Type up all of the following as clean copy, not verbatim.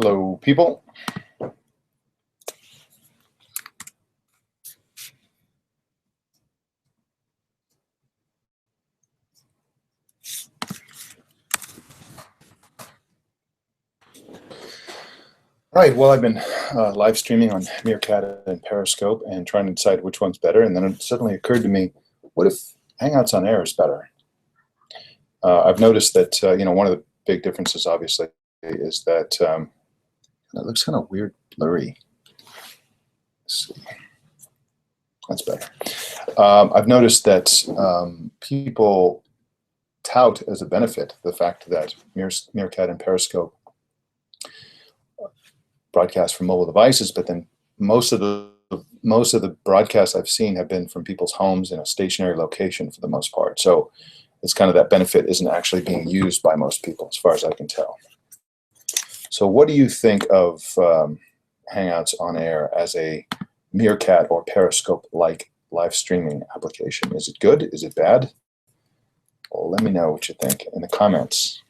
Hello, people. All right, well, I've been live streaming on Meerkat and Periscope and trying to decide which one's better. And then it suddenly occurred to me, what if Hangouts on Air is better? I've noticed that, one of the big differences, obviously, is that it looks kind of weird, blurry. Let's see. That's better. I've noticed that people tout as a benefit the fact that Meerkat and Periscope broadcast from mobile devices, but then most of the broadcasts I've seen have been from people's homes in a stationary location for the most part. So it's kind of that benefit isn't actually being used by most people, as far as I can tell. So what do you think of Hangouts on Air as a Meerkat or Periscope-like live streaming application? Is it good? Is it bad? Well, let me know what you think in the comments.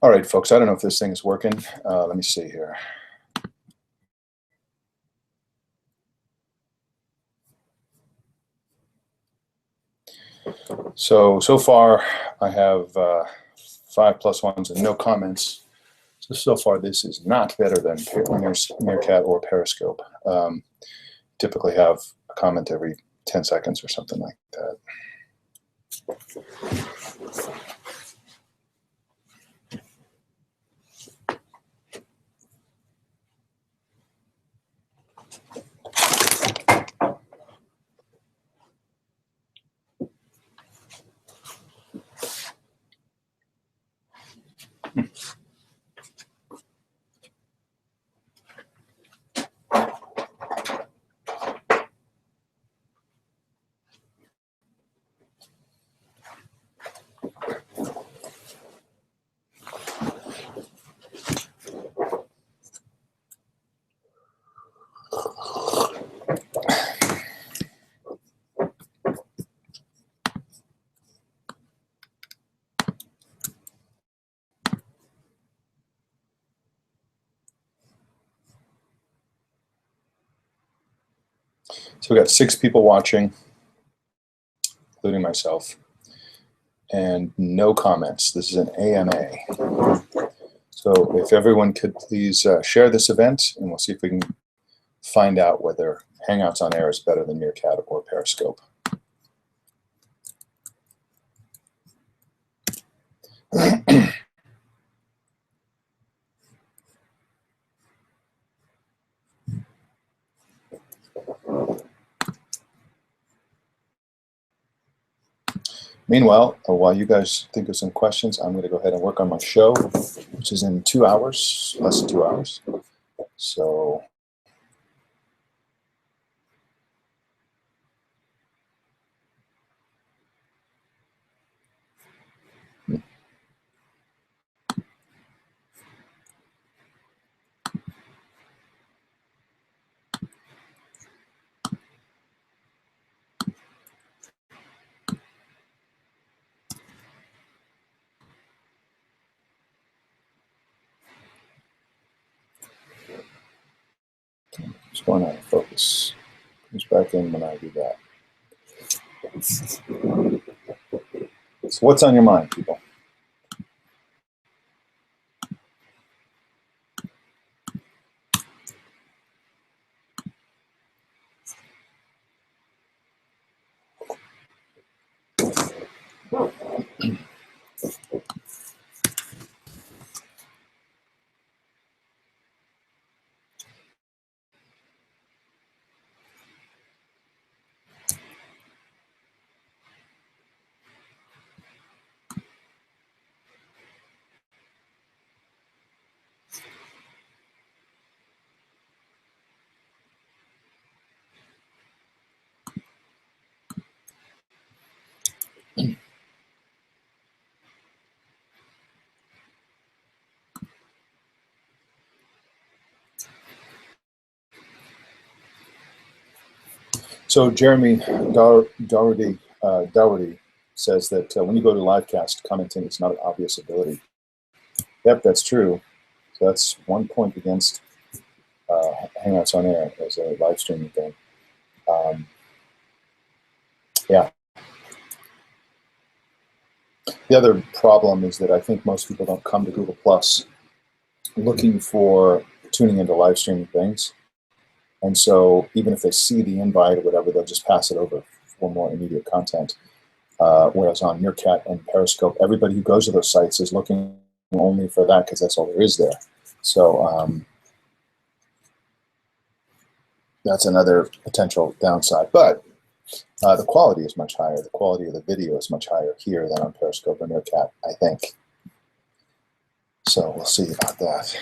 All right, folks, I don't know if this thing is working. Let me see here. So far, I have 5 plus 1s and no comments. So far, this is not better than Meerkat or Periscope. Typically have a comment every 10 seconds or something like that. So we got 6 people watching, including myself, and no comments. This is an AMA. So if everyone could please share this event, and we'll see if we can find out whether Hangouts on Air is better than Meerkat or Periscope. Meanwhile, while you guys think of some questions, I'm going to go ahead and work on my show, which is in 2 hours, less than 2 hours. So just going out of focus. Comes back in when I do that. So what's on your mind, people? So Jeremy Dougherty says that when you go to livecast, commenting is not an obvious ability. Yep, that's true. So that's 1 point against Hangouts on Air as a live streaming thing. Yeah. The other problem is that I think most people don't come to Google Plus looking for tuning into live streaming things. And so even if they see the invite or whatever, they'll just pass it over for more immediate content. whereas on Meerkat and Periscope, everybody who goes to those sites is looking only for that because that's all there is there. So that's another potential downside. But the quality is much higher. The quality of the video is much higher here than on Periscope and Meerkat, I think. So we'll see about that.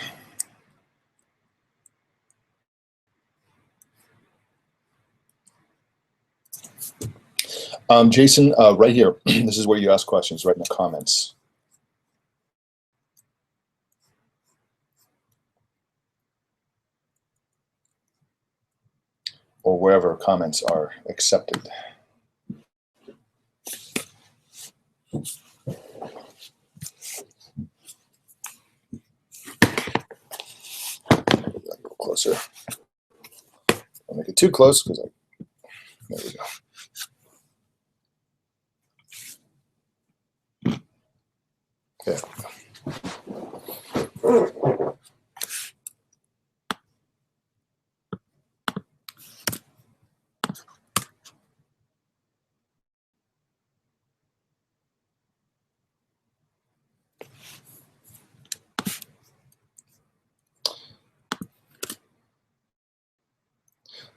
Jason, right here, this is where you ask questions, right in the comments. Or wherever comments are accepted. Go closer. Don't make it too close because there we go. Okay.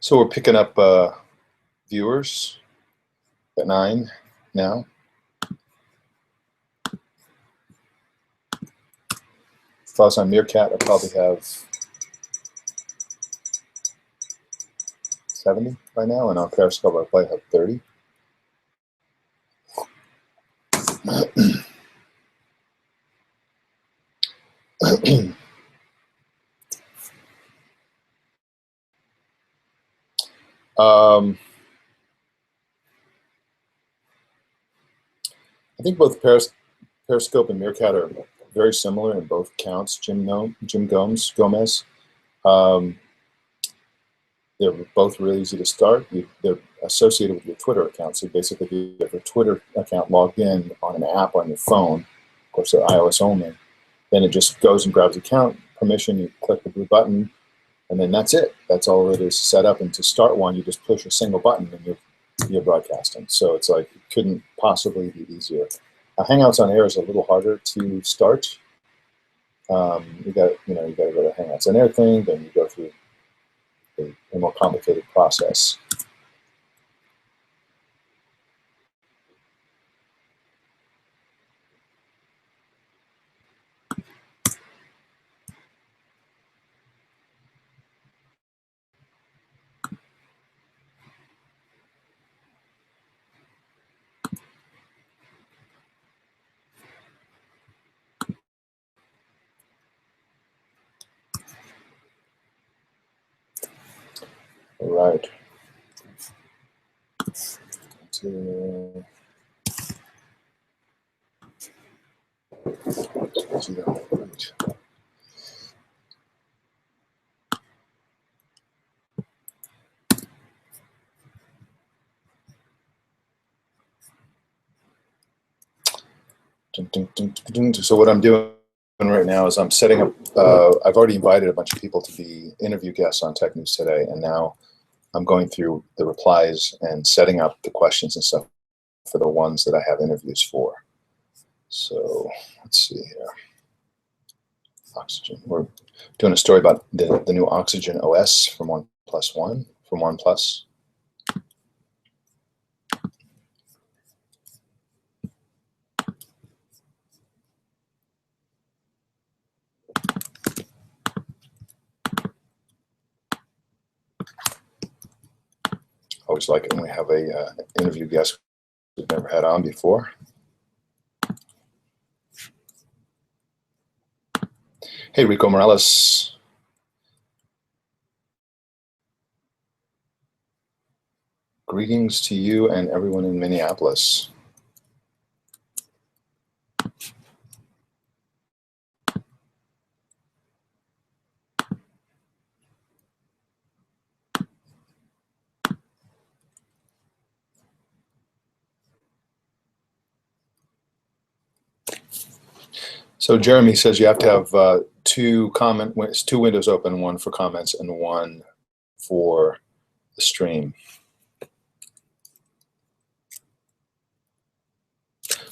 So we're picking up viewers at 9 now. If I was on Meerkat, I probably have 70 by now, and on Periscope, I probably have 30. I think both Periscope and Meerkat are very similar in both accounts. Jim Gomez. They're both really easy to start. They're associated with your Twitter account. So basically, if you have your Twitter account logged in on an app on your phone, of course they're iOS only, then it just goes and grabs account permission, you click the blue button, and then that's it. That's all it is set up. And to start one, you just push a single button and you're broadcasting. So it's like it couldn't possibly be easier. Hangouts on Air is a little harder to start. You got to go to Hangouts on Air thing, then you go through a more complicated process. All right. So what I'm doing right now is I'm setting up, I've already invited a bunch of people to be interview guests on Tech News Today, and now I'm going through the replies and setting up the questions and stuff for the ones that I have interviews for. So let's see here. Oxygen. We're doing a story about the new Oxygen OS from OnePlus. Always like it when we have a interview guest we've never had on before. Hey, Rico Morales. Greetings to you and everyone in Minneapolis. So Jeremy says you have to have two windows open, one for comments and one for the stream.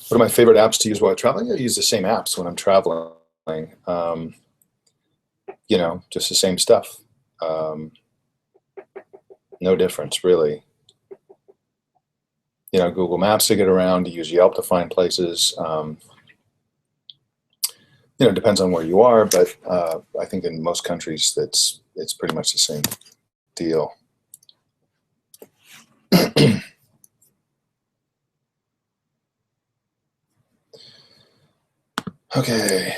What are my favorite apps to use while traveling? I use the same apps when I'm traveling. Um, just the same stuff. Um, no difference, really. Google Maps to get around, to use Yelp to find places. It depends on where you are, but I think in most countries it's pretty much the same deal. Okay.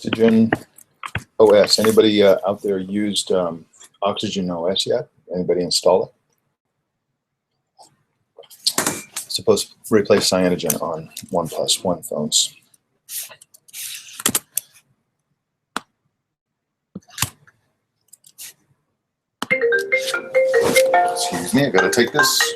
Oxygen OS. Anybody out there used Oxygen OS yet? Anybody install it? It's supposed to replace cyanogen on OnePlus phones. Excuse me, I gotta take this.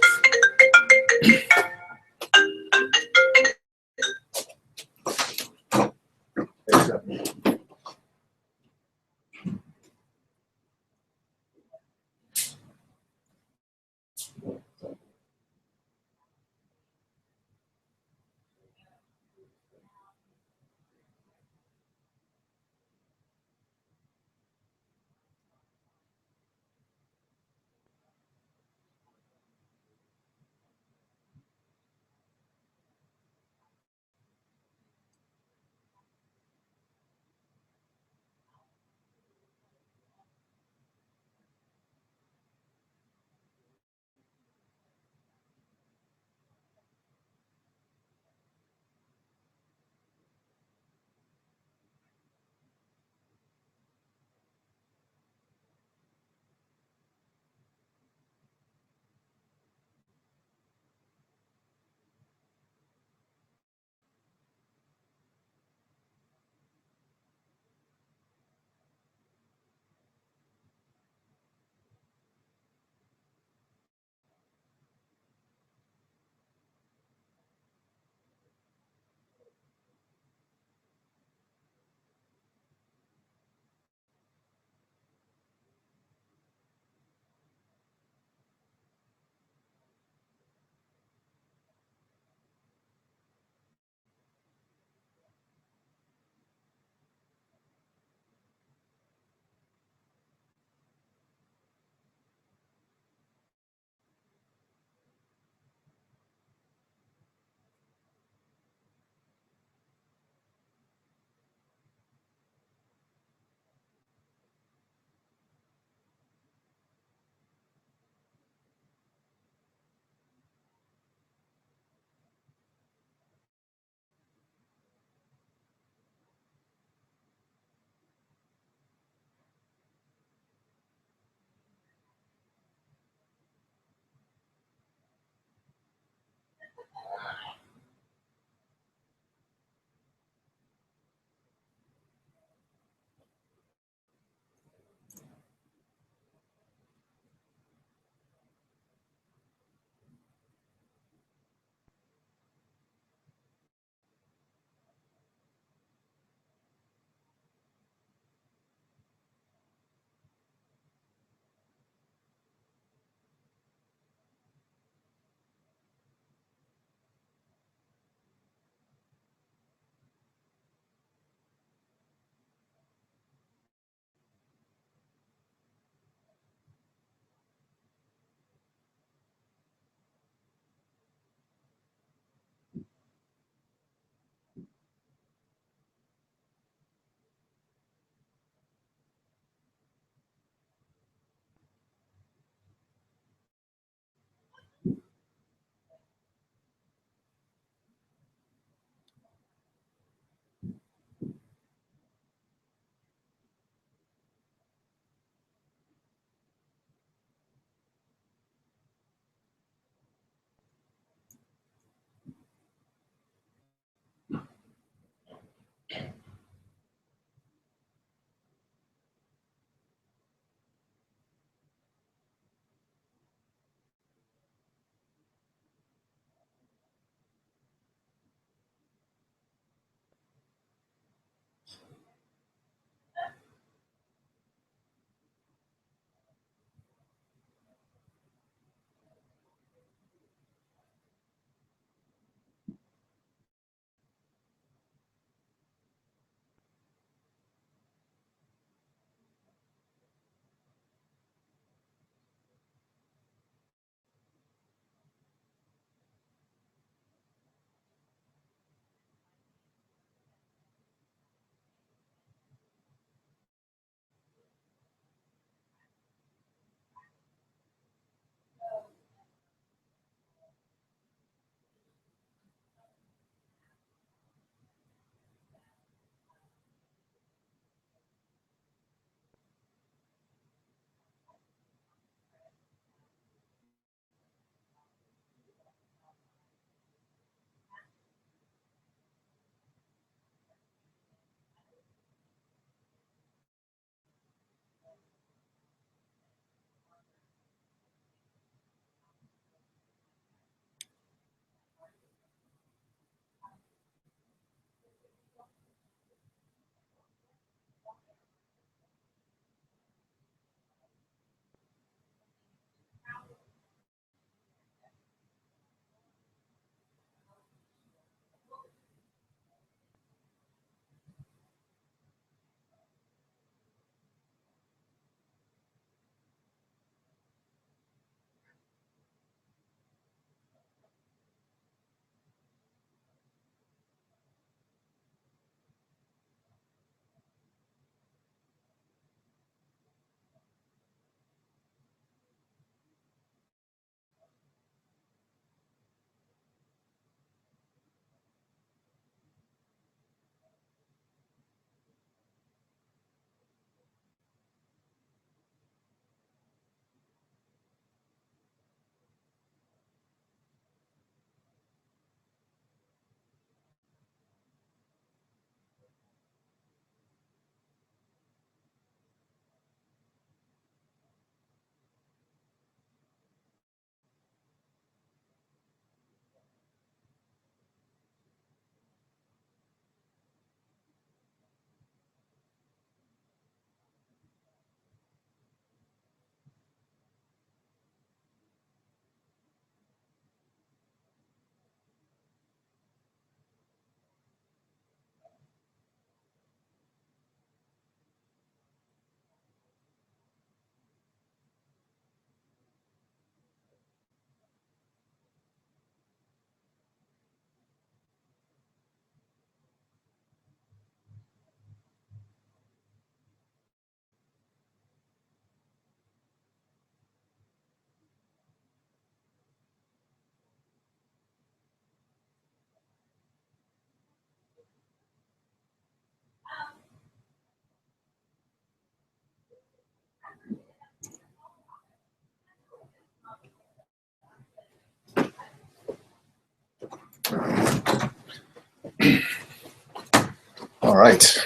All right.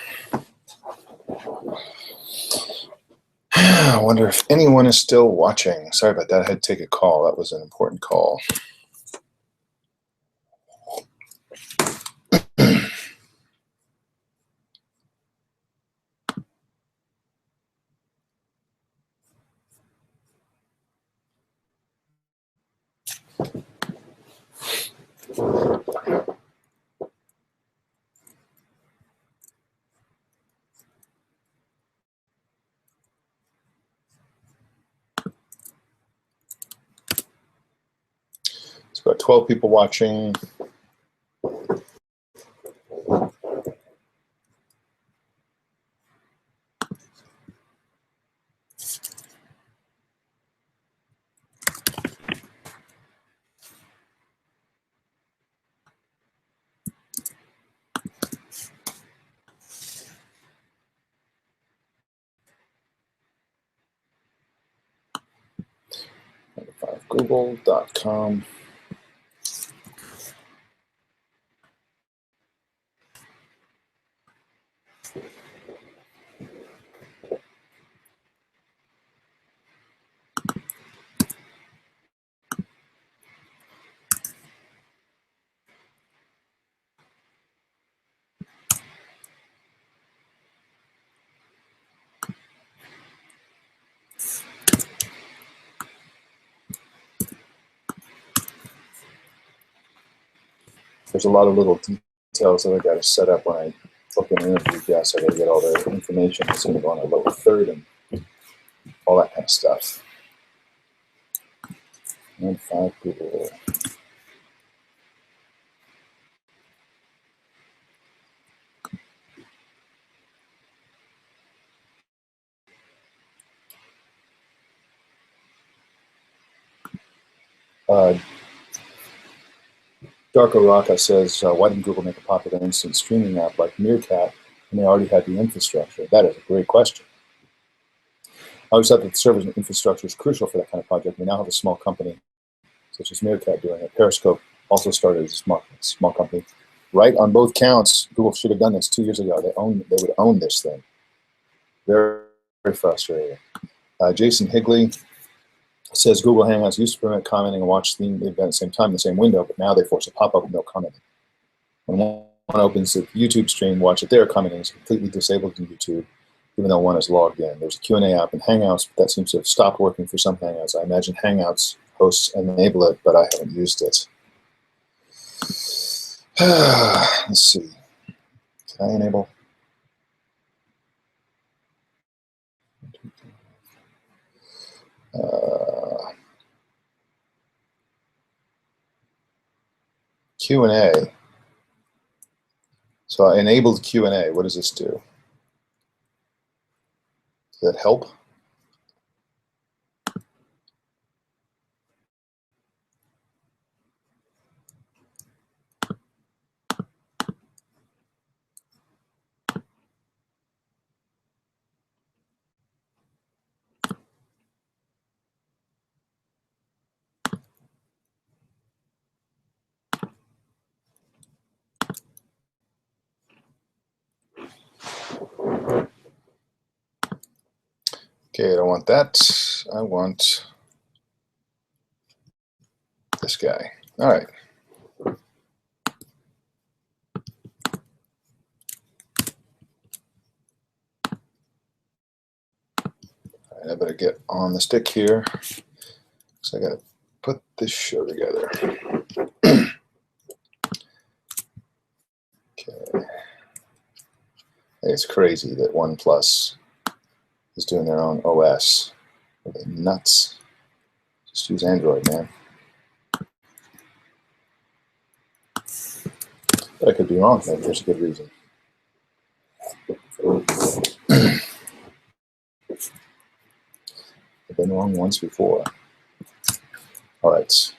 I wonder if anyone is still watching. Sorry about that. I had to take a call. That was an important call. It's about 12 people watching. Google.com. There's a lot of little details that I got to set up when I book an interview guest. I got to get all the information. It's going to go on a lower third and all that kind of stuff. And 5 people. Darko Raka says, why didn't Google make a popular instant streaming app like Meerkat when they already had the infrastructure? That is a great question. I always thought that the servers and infrastructure is crucial for that kind of project. We now have a small company, such as Meerkat, doing it. Periscope also started as a small company. Right on both counts, Google should have done this 2 years ago. They would own this thing. Very, very frustrating. Jason Higley says Google Hangouts used to permit commenting and watch the event at the same time in the same window, but now they force a pop-up with no commenting. When one opens the YouTube stream, watch it there, commenting is completely disabled in YouTube, even though one is logged in. There's a Q&A app in Hangouts, but that seems to have stopped working for some Hangouts. I imagine Hangouts hosts enable it, but I haven't used it. Let's see. Can I enable? Q&A. So I enabled Q&A. What does this do? Does that help? Okay, I don't want that. I want this guy. All right. I better get on the stick here. So I got to put this show together. Okay. It's crazy that OnePlus is doing their own OS. Are they nuts? Just use Android, man. But I could be wrong. Maybe there's a good reason. I've been wrong once before. All right.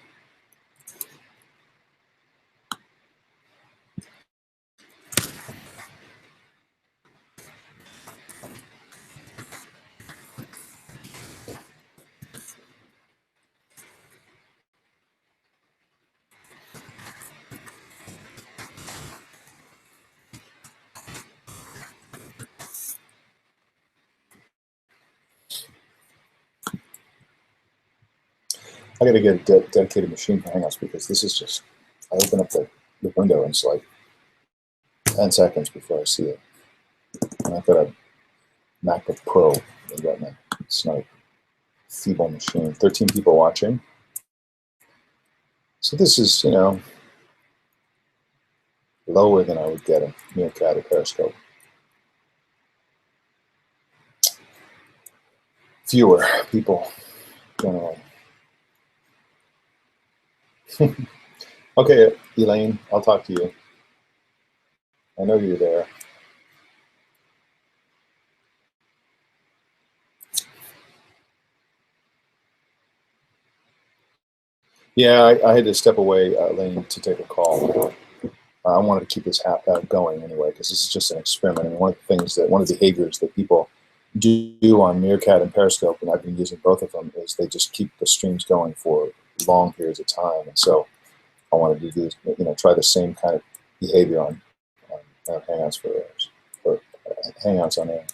I got to get a dedicated machine for Hangouts because this is just, I open up the window and it's like 10 seconds before I see it. And I've got a MacBook Pro. It's not a feeble machine. 13 people watching. So this is, lower than I would get a Meerkat or Periscope. Fewer people generally. Okay, Elaine, I'll talk to you. I know you're there. Yeah, I had to step away, Elaine, to take a call. I wanted to keep this going anyway because this is just an experiment. And one of the behaviors that people do on Meerkat and Periscope, and I've been using both of them, is they just keep the streams going for long periods of time. And so I wanted to do, try the same kind of behavior on Hangouts for Hangouts on air.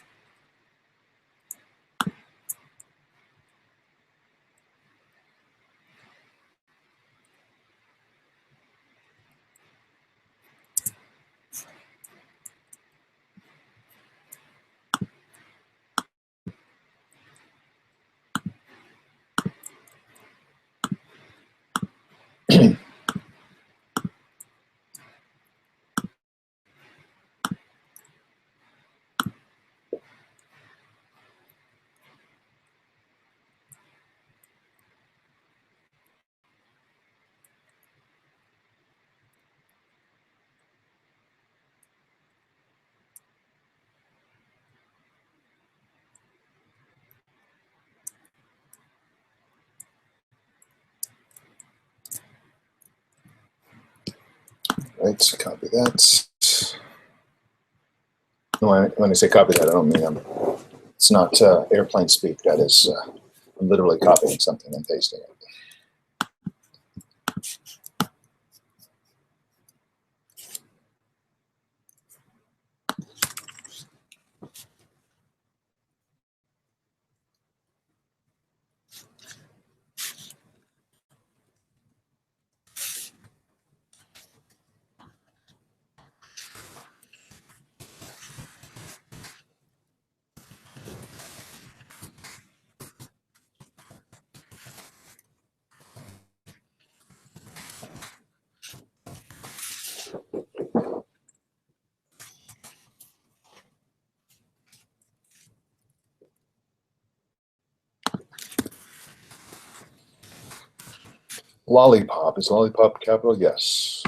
Right, copy that. When I say copy that, I don't mean it's not airplane speak. That is, I'm literally copying something and pasting it. Lollipop. Is lollipop capital? Yes.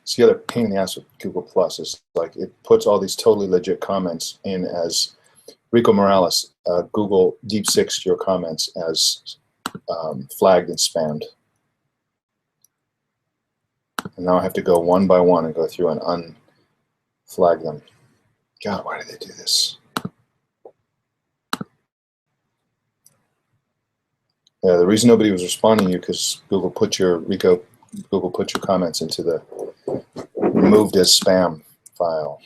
So the other pain in the ass with Google Plus is like it puts all these totally legit comments in as Rico Morales, Google deep sixed your comments as flagged and spammed. And now I have to go one by one and go through and unflag them. God, why did they do this? Yeah, the reason nobody was responding to you because Google put your comments into the removed as spam file.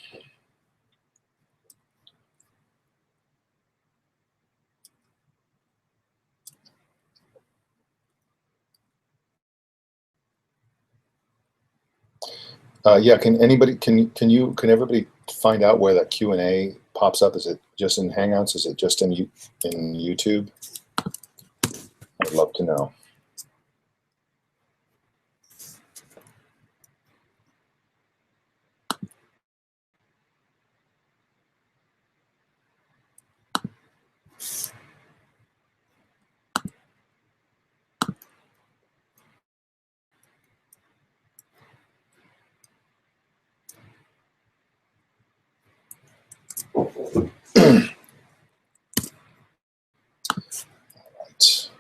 Yeah, can everybody find out where that Q&A pops up? Is it just in Hangouts? Is it just in YouTube? I'd love to know. Right.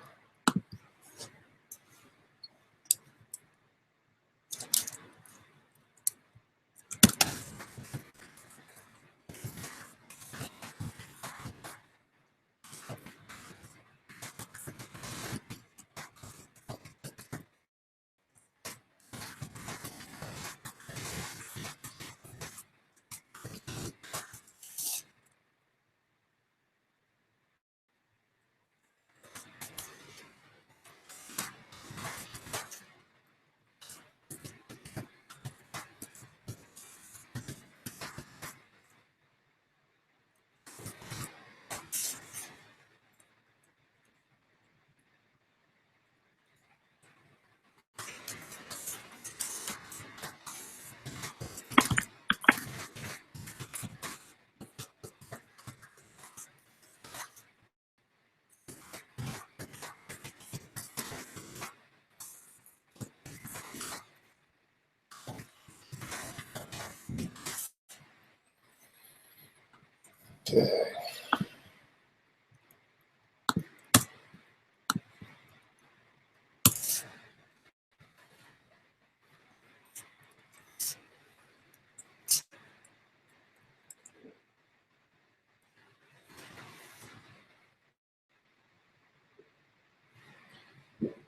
Okay.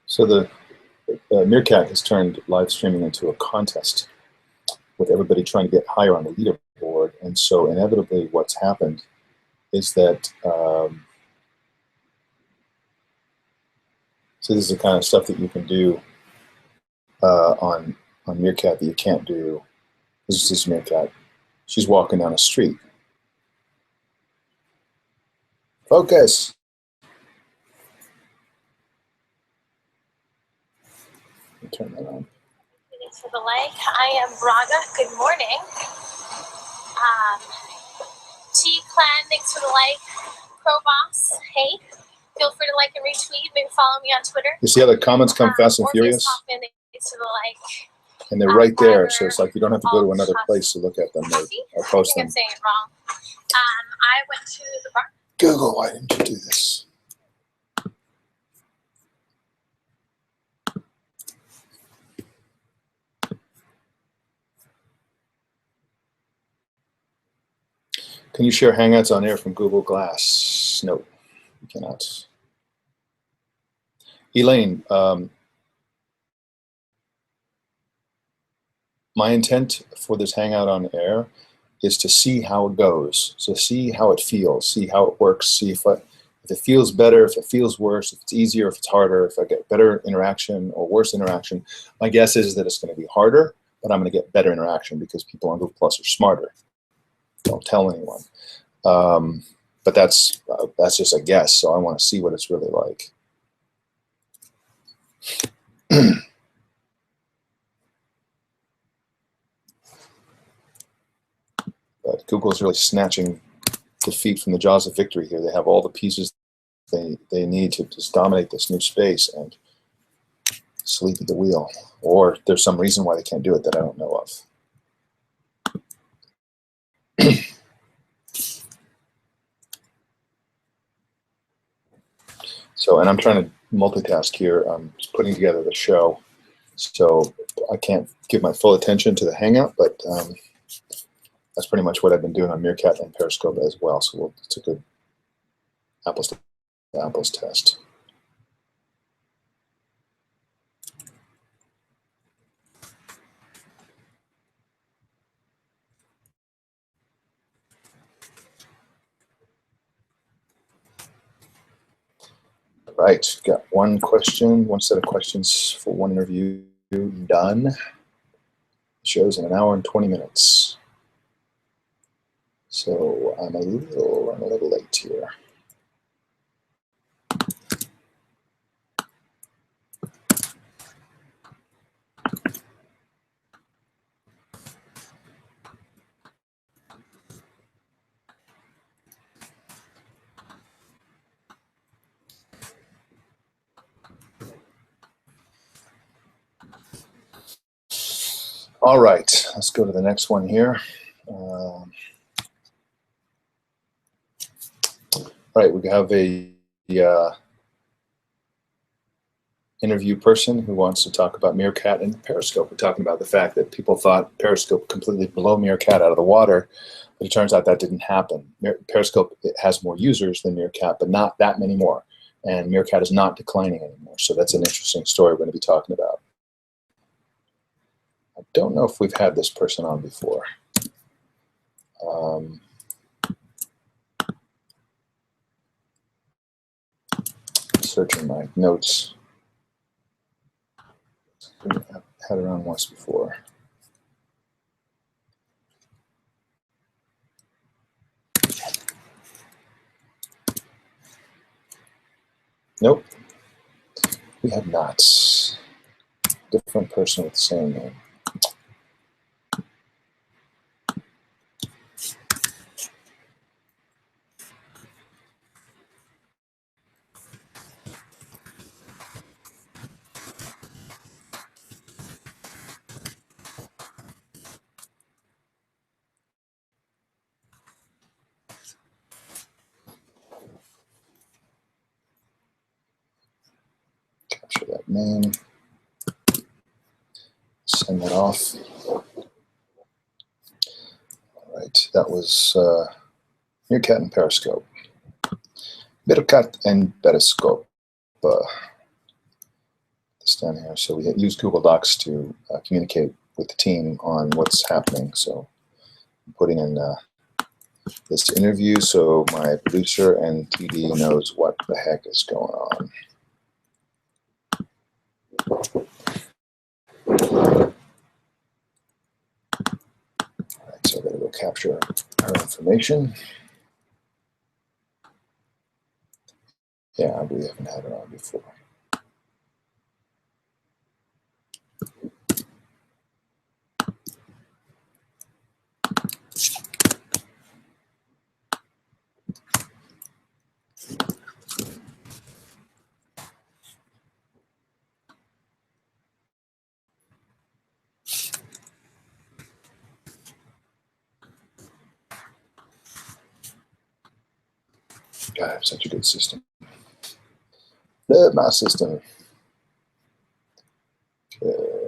So the Meerkat has turned live streaming into a contest with everybody trying to get higher on the leaderboard. And so inevitably what's happened is that, so this is the kind of stuff that you can do on Meerkat that you can't do. This is Meerkat. She's walking down a street. Focus. Let me turn that on. For the like, I am Braga. Good morning. T Clan, thanks for the like. Pro Boss, hey. Feel free to like and retweet. Maybe follow me on Twitter. You see how the comments come fast and furious? Thanks for the like. And they're right there, so it's like you don't have to go to another place to look at them or post them. I'm saying it wrong. I went to the bar. Google, why didn't you do this? Can you share Hangouts on air from Google Glass? No, you cannot. Elaine, my intent for this Hangout on air is to see how it goes. So see how it feels, see how it works, see if it feels better, if it feels worse, if it's easier, if it's harder, if I get better interaction or worse interaction. My guess is that it's going to be harder, but I'm going to get better interaction because people on Google Plus are smarter. Don't tell anyone. But that's just a guess, so I want to see what it's really like. But Google's really snatching defeat from the jaws of victory here. They have all the pieces they need to just dominate this new space and sleep at the wheel. Or there's some reason why they can't do it that I don't know of. So, and I'm trying to multitask here. I'm just putting together the show. So I can't give my full attention to the Hangout, but that's pretty much what I've been doing on Meerkat and Periscope as well. So it's a good apples to apples test. Right, got one question, one set of questions for one interview done. The show's in 1 hour and 20 minutes. So I'm a little late here. All right, let's go to the next one here. All right, we have a interview person who wants to talk about Meerkat and Periscope. We're talking about the fact that people thought Periscope completely blew Meerkat out of the water, but it turns out that didn't happen. Periscope has more users than Meerkat, but not that many more. And Meerkat is not declining anymore. So that's an interesting story we're going to be talking about. I don't know if we've had this person on before. Searching my notes. I've had her on once before. Nope, we have not. Different person with the same name. name. Send that off. All right, that was Meerkat and Periscope. Meerkat and Periscope. This down here. So we use Google Docs to communicate with the team on what's happening. So I'm putting in this interview so my producer and TD knows what the heck is going on. All right, so I gotta go capture her information. Yeah, we haven't had her on before. God, I have such a good system. Love my system. Okay.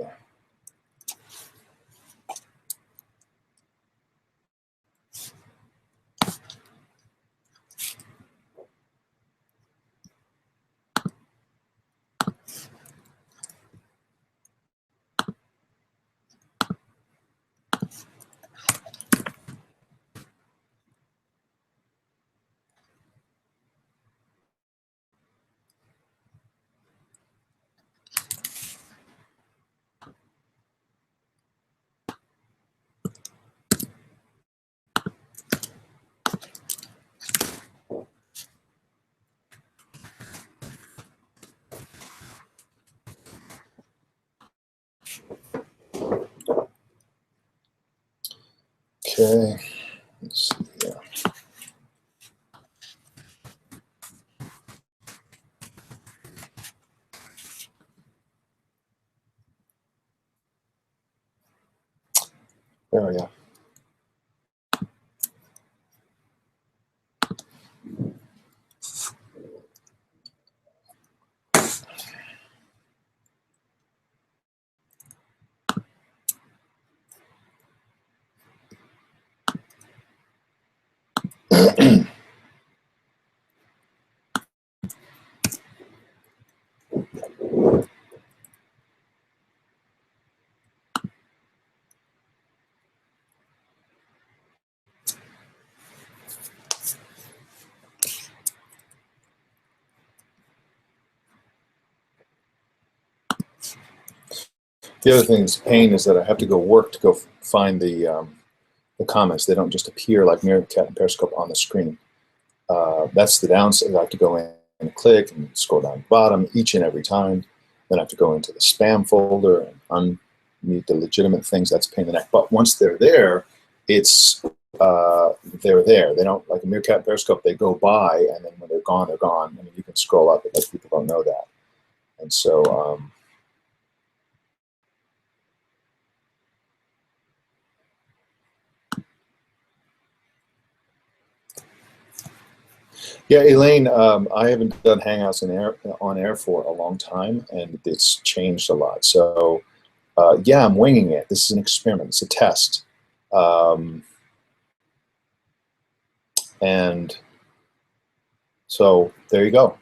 Okay, let's see here. There we go. The other thing that's a pain is that I have to go work to go find the comments. They don't just appear like Meerkat and Periscope on the screen. That's the downside. I have to go in and click and scroll down the bottom each and every time. Then I have to go into the spam folder and unmute the legitimate things. That's a pain in the neck. But once they're there, it's they're there. They don't, like a Meerkat and Periscope, they go by, and then when they're gone, they're gone. I mean, you can scroll up, but most people don't know that. And so yeah, Elaine, I haven't done Hangouts on air for a long time, and it's changed a lot. So yeah, I'm winging it. This is an experiment. It's a test. And so there you go.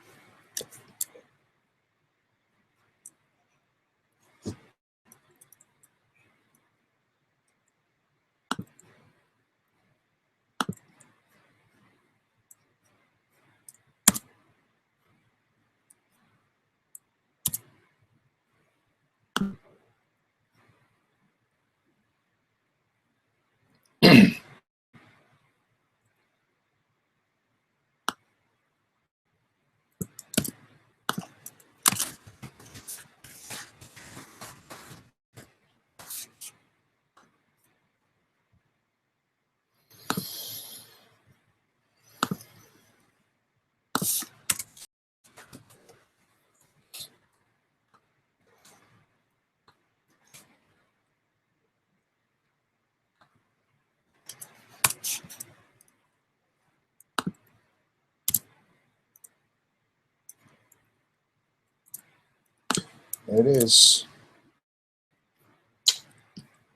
It is.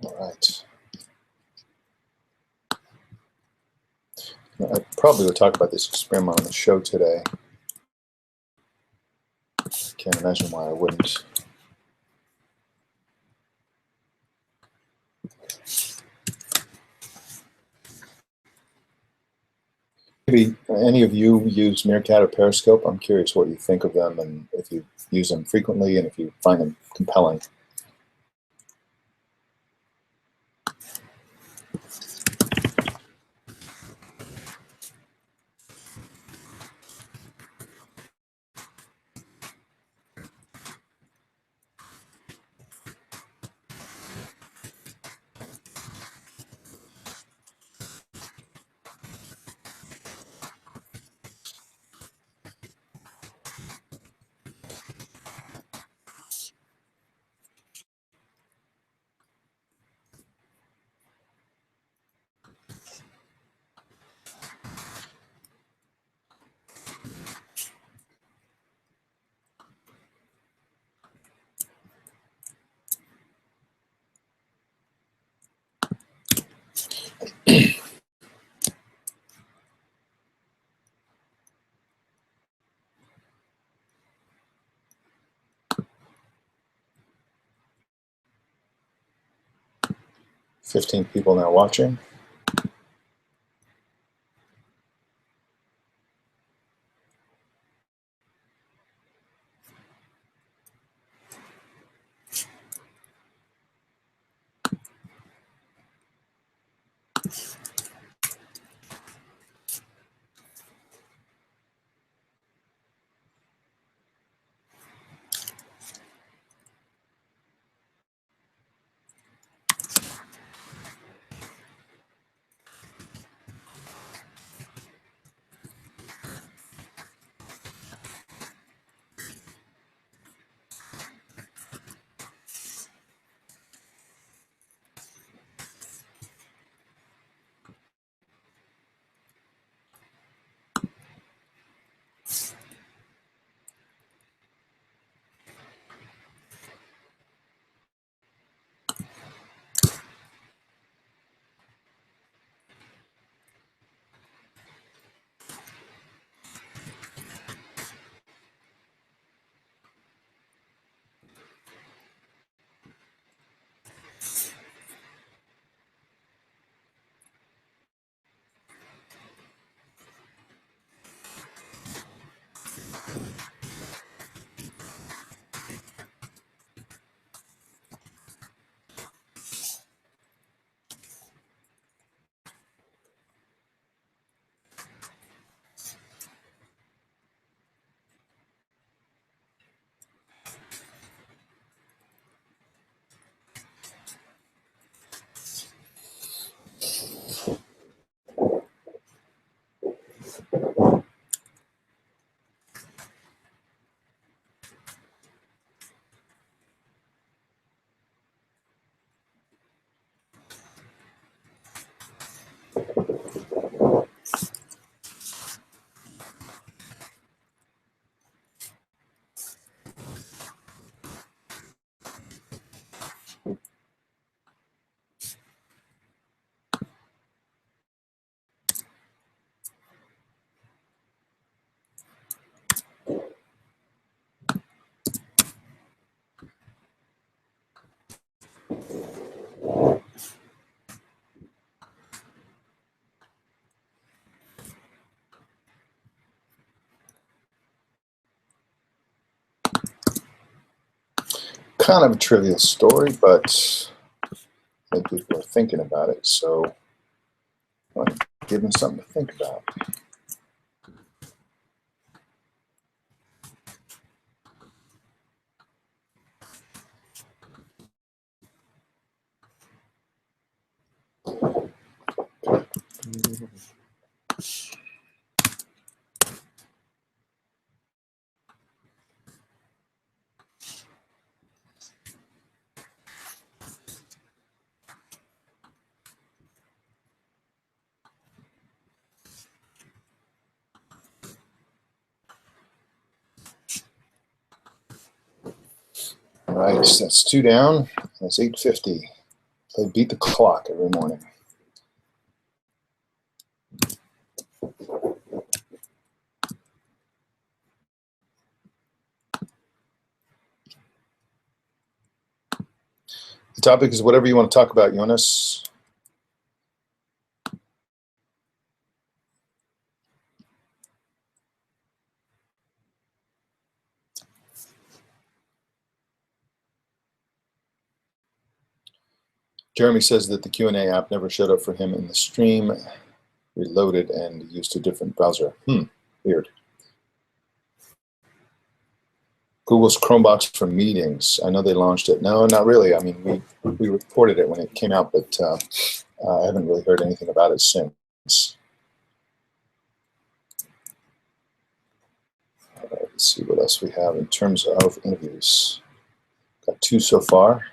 All right. I probably would talk about this experiment on the show today. Can't imagine why I wouldn't. Maybe any of you use Meerkat or Periscope? I'm curious what you think of them and if you use them frequently and if you find them compelling. Fifteen people now watching. Kind of a trivial story, but I think people are thinking about it, so I want to give them something to think about. right, so that's 2 down. That's 8:50. Play beat the clock every morning. The topic is whatever you want to talk about, Jonas. Jeremy says that the Q&A app never showed up for him in the stream, reloaded and used a different browser. Weird. Google's Chromebox for meetings. I know they launched it. No, not really. I mean, we reported it when it came out, but I haven't really heard anything about it since. All right, let's see what else we have in terms of interviews. Got 2 so far.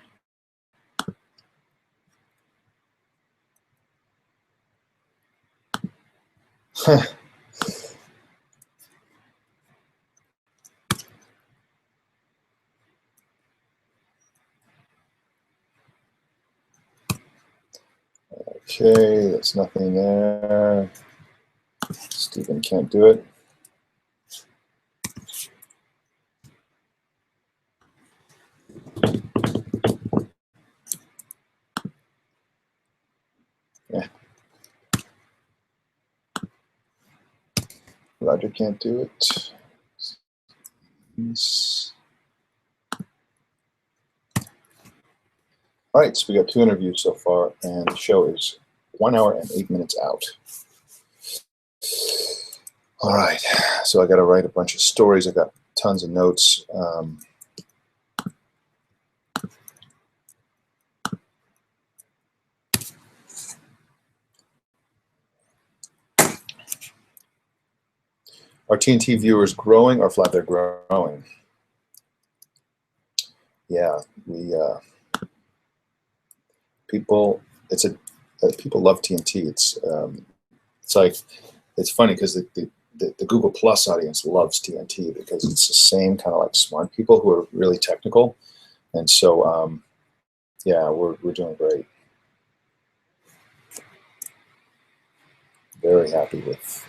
Okay, that's nothing there. Stephen can't do it. Yeah. Roger can't do it. All right, so we got 2 interviews so far, and the show is 1 hour and 8 minutes out. All right, so I got to write a bunch of stories. I got tons of notes. Are TNT viewers growing or flat? They're growing. Yeah, we people. People love TNT. It's like it's funny because the Google Plus audience loves TNT because it's the same kind of like smart people who are really technical, and so yeah, we're doing great. Very happy with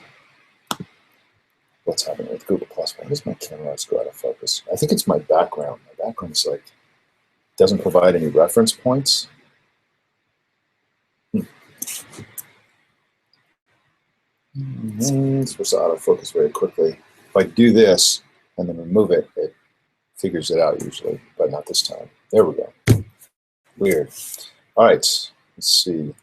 what's happening with Google Plus. Why does my camera always go out of focus? I think it's my background. My background is like doesn't provide any reference points. It's supposed to autofocus very quickly. If I do this and then remove it, it figures it out usually, but not this time. There we go. Weird. All right, let's see.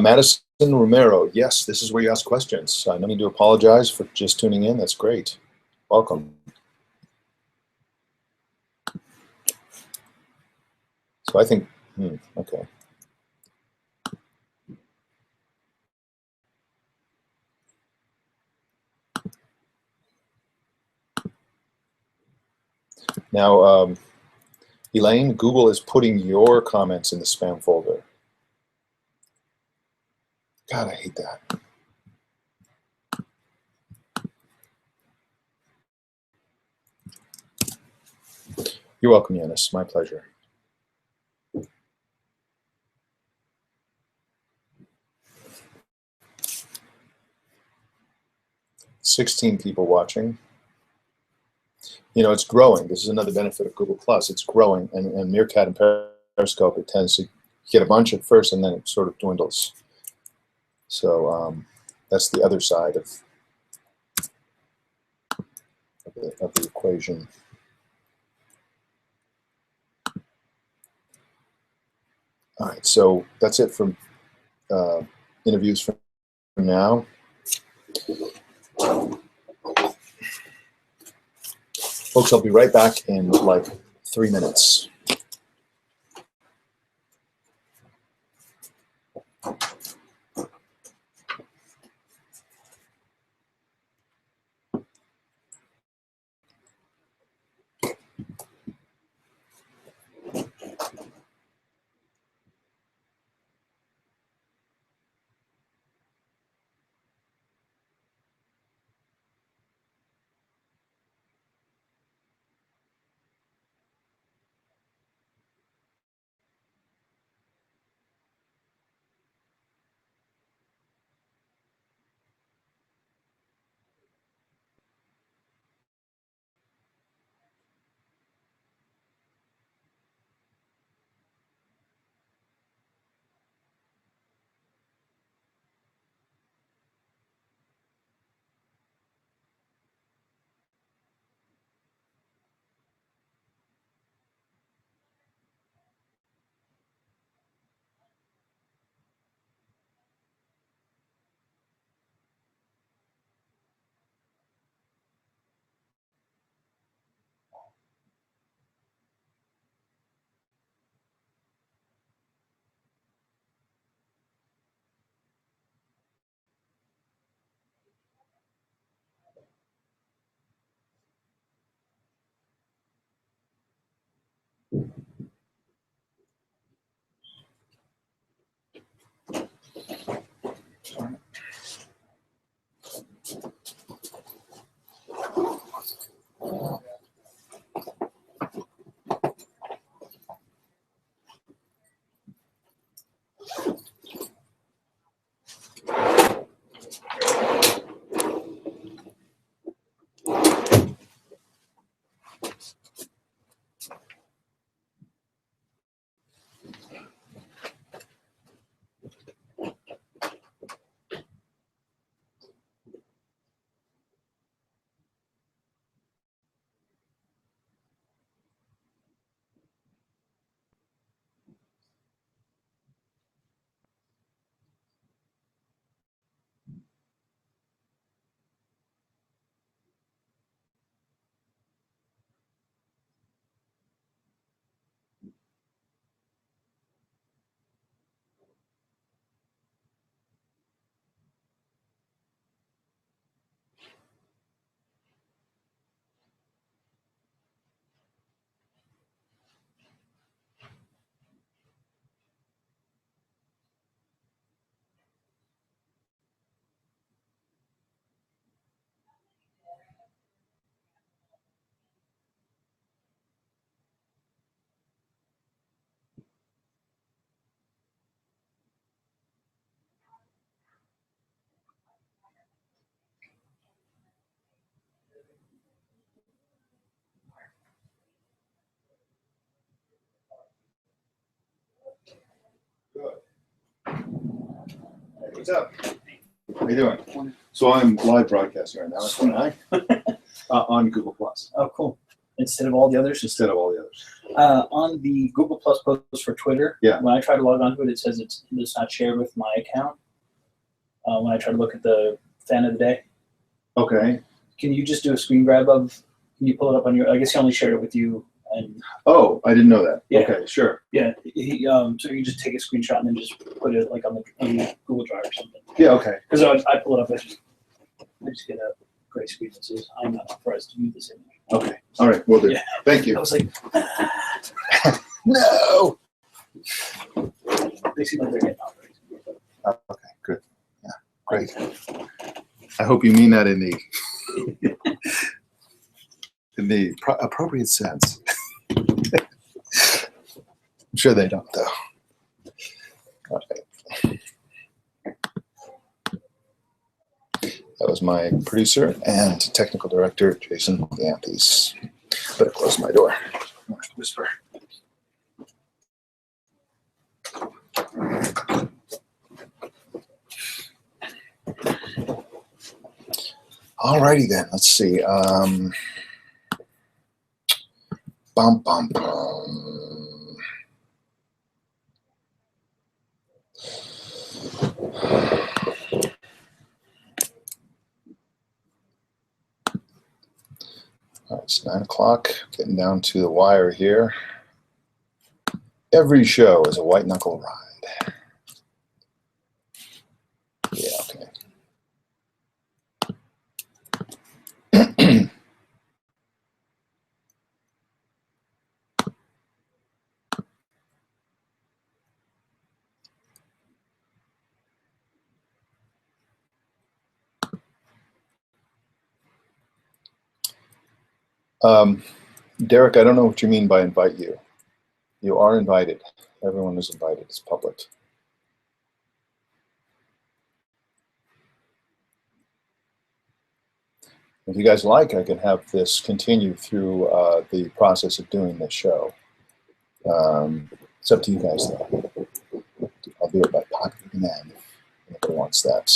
Madison Romero, yes, this is where you ask questions. No need to apologize for just tuning in. That's great. Welcome. So I think, okay. Now, Elaine, Google is putting your comments in the spam folder. God, I hate that. You're welcome, Eunice. My pleasure. $16 people watching. You know, it's growing. This is another benefit of Google Plus. It's growing, and Meerkat and Periscope, it tends to get a bunch at first, and then it sort of dwindles. So that's the other side of the equation. All right, so that's it from interviews for now. Folks, I'll be right back in like 3 minutes. What's up? How you doing? So I'm live broadcasting right now. That's what on Google Plus. Oh, cool. Instead of all the others? Instead of all the others. On the Google Plus post for Twitter, Yeah. when I try to log onto it, it says it's not shared with my account. When I try to look at the fan of the day. Okay. Can you just do a screen grab of, can you pull it up on your, I guess he only shared it with you. And Oh, I didn't know that. Yeah. Okay, sure. yeah, so you just take a screenshot and then just put it like on the Google Drive or something. Yeah, okay. Because I pull it up, I just get a gray screen that says, I'm not authorized to view this image. Okay. All right, will do. Yeah. Thank you. I was like, No! they seem like they're getting authorized. Okay, good. Yeah, great. I hope you mean that in the appropriate sense. I'm sure they don't, though. Okay. That was my producer and technical director, Jason Gampes. Better close my door. Whisper. Alrighty then, let's see. Bum, bum, bum. All right, it's 9 o'clock, getting down to the wire here. Every show is a white knuckle ride. Yeah, okay. Derek, I don't know what you mean by invite you. You are invited. Everyone is invited. It's public. If you guys like, I can have this continue through the process of doing this show. It's up to you guys, though. I'll do it by popular demand if anybody wants that.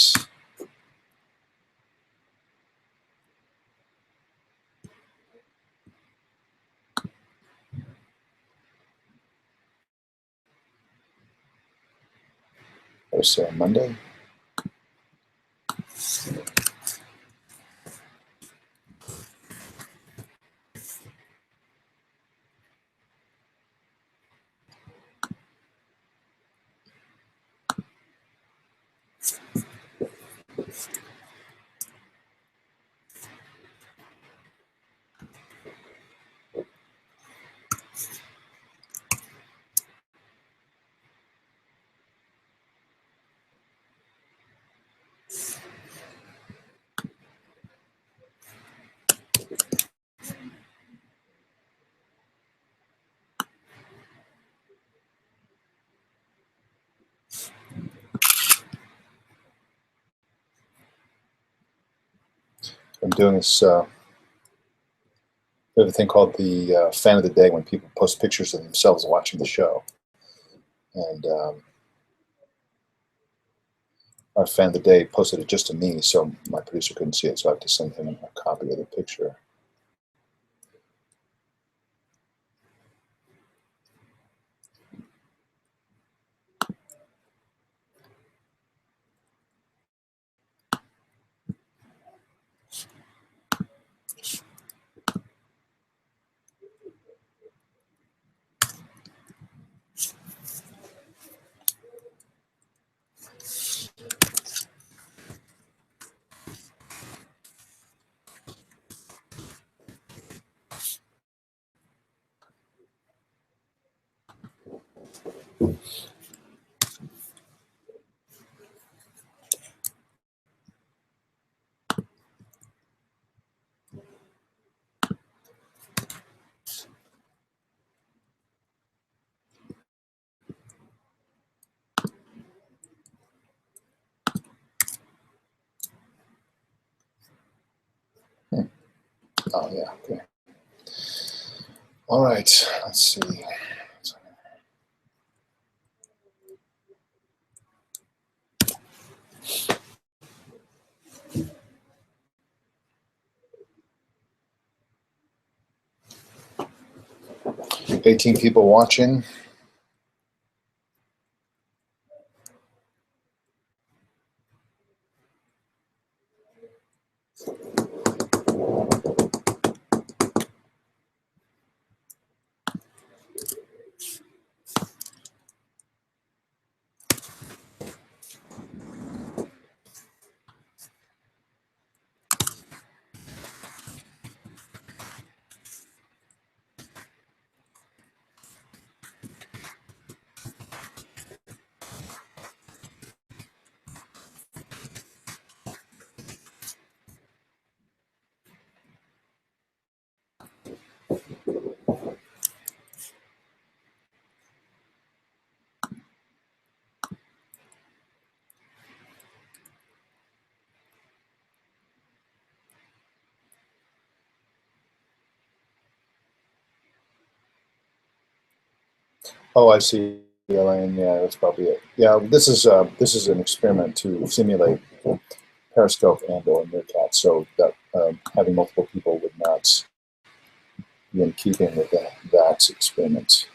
There's Monday. I'm doing this. We have a thing called the fan of the day when people post pictures of themselves watching the show. And our fan of the day posted it just to me, so my producer couldn't see it, so I have to send him a copy of the picture. Oh, yeah, okay. All right, let's see. 18 people watching. Oh, I see, Elaine. Yeah, that's probably it. Yeah, this is an experiment to simulate Periscope and/or Meerkat, so that having multiple people would not be in keeping with that experiment.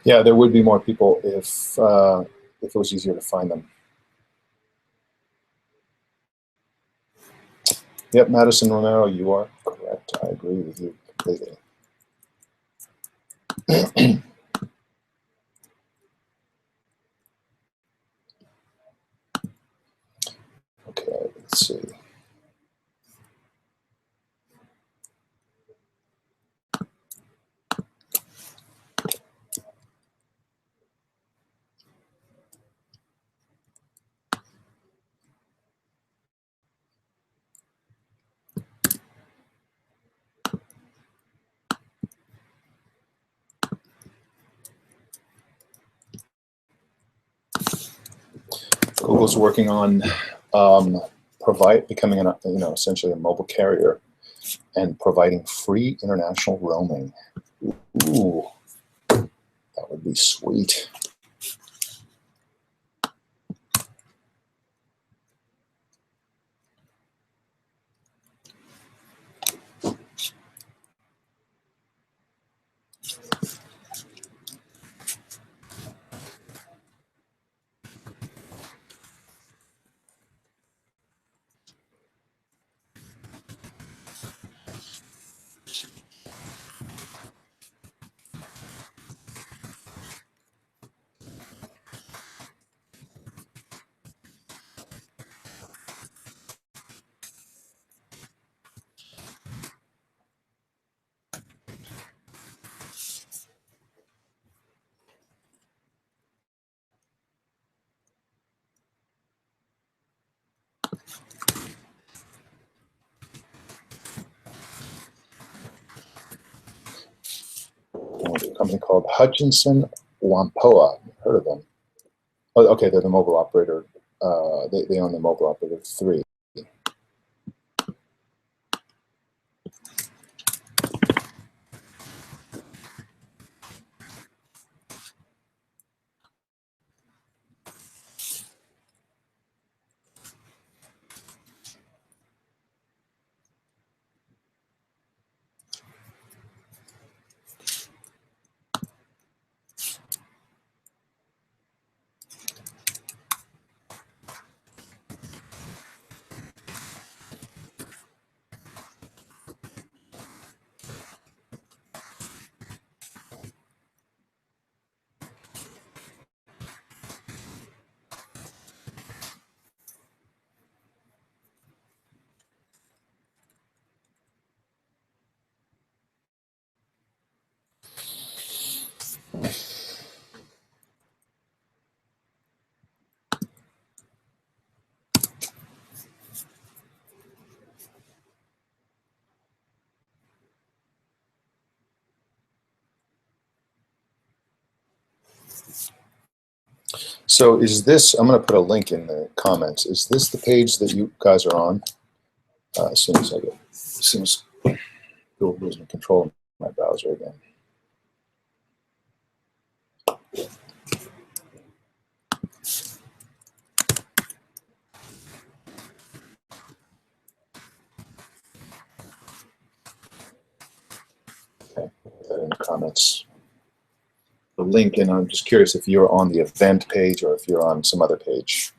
Yeah, there would be more people if it was easier to find them. Yep, Madison Romero, you are correct. I agree with you completely. Okay, let's see. Google's working on becoming essentially a mobile carrier and providing free international roaming. Ooh, that would be sweet. A company called Hutchinson Whampoa. Heard of them? Oh, okay, they're the mobile operator. They own the mobile operator 3. So is this, I'm going to put a link in the comments. Is this the page that you guys are on? As soon as Google loses control of my browser again. Okay, put that in the comments. The link, and I'm just curious if you're on the event page or if you're on some other page.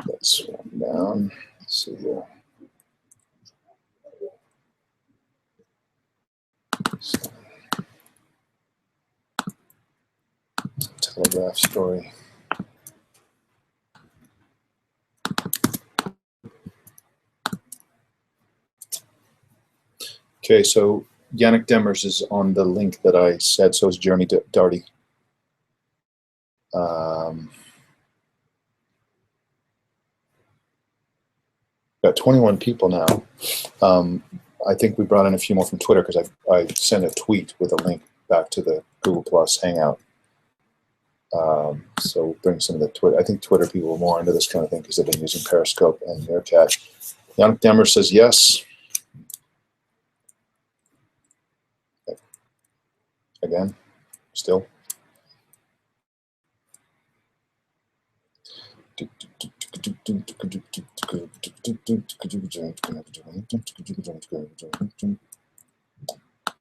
Let's one down. Let's see here. Telegraph story. Okay, so Yannick Demers is on the link that I said, so is Jeremy Darty. Got 21 people now. I think we brought in a few more from Twitter because I sent a tweet with a link back to the Google Plus Hangout. So we'll bring some of the Twitter. I think Twitter people are more into this kind of thing because they've been using Periscope and Meerkat. Yannick Demers says yes. Again, still.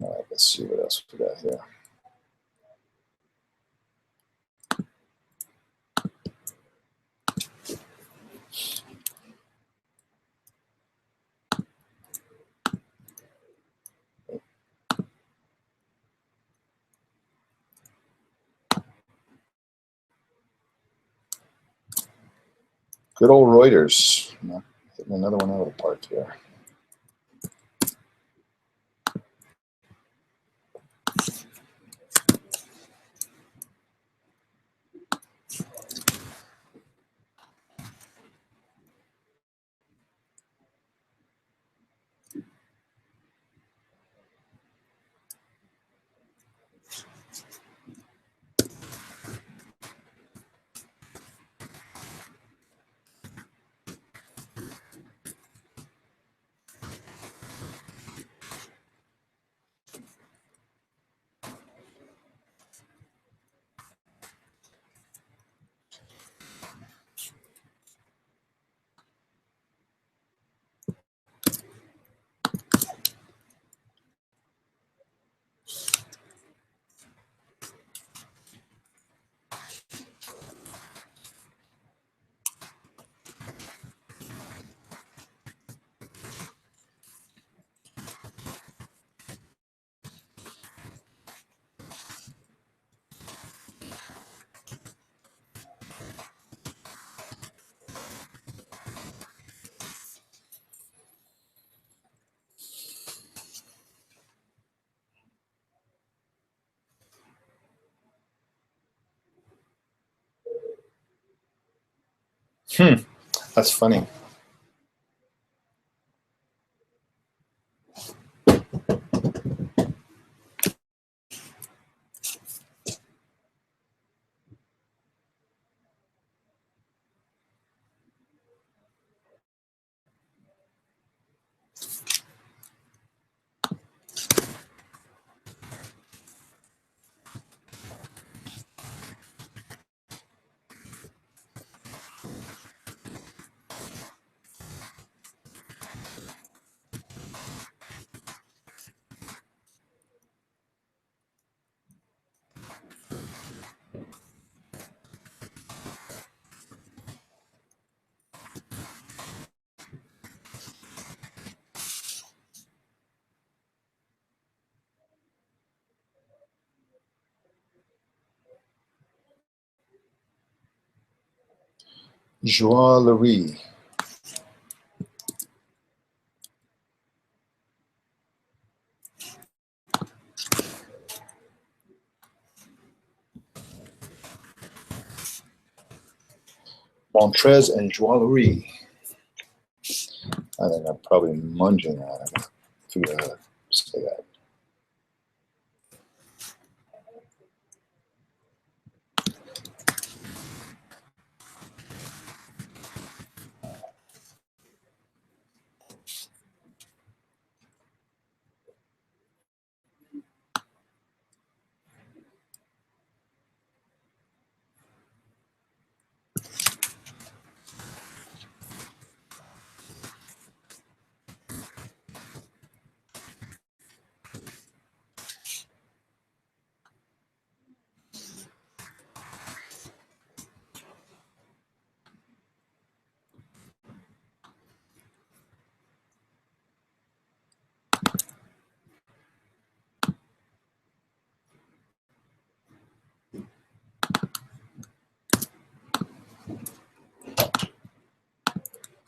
All right, let's see what else we got here. Good old Reuters. Hitting another one out of the park here. That's funny. Joaillerie. Montrez and Joaillerie. I think I'm probably munging on it. I figure out how to say that.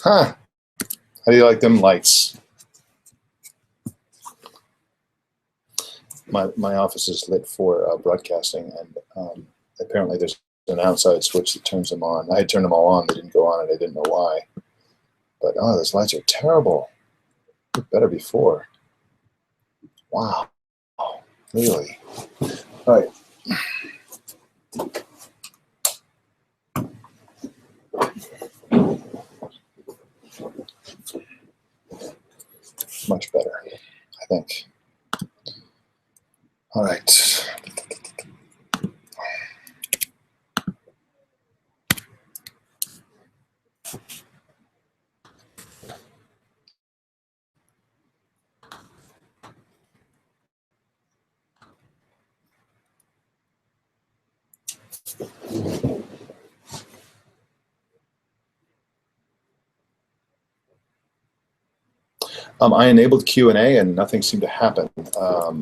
Huh. How do you like them lights? My office is lit for broadcasting, and apparently there's an outside switch that turns them on. I had turned them all on. They didn't go on, and I didn't know why. But, oh, those lights are terrible. Looked better before. Wow. Really? All right. Much better, I think. All right. I enabled Q&A and nothing seemed to happen.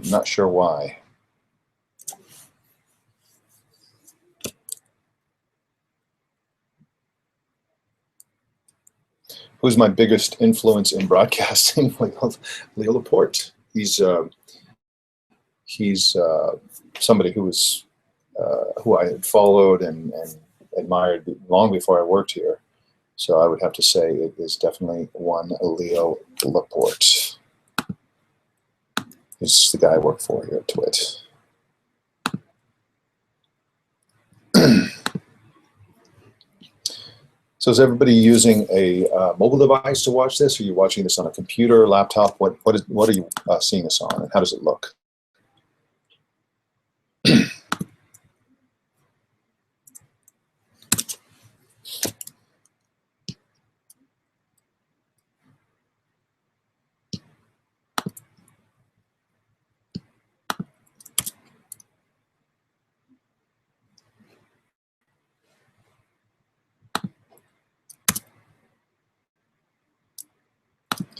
Not sure why. Who's my biggest influence in broadcasting? Leo Laporte. He's somebody who was who I had followed and admired long before I worked here. So I would have to say it is definitely one Leo Laporte. He's the guy I work for here at Twit. So is everybody using a mobile device to watch this? Are you watching this on a computer, laptop? What are you seeing this on, and how does it look?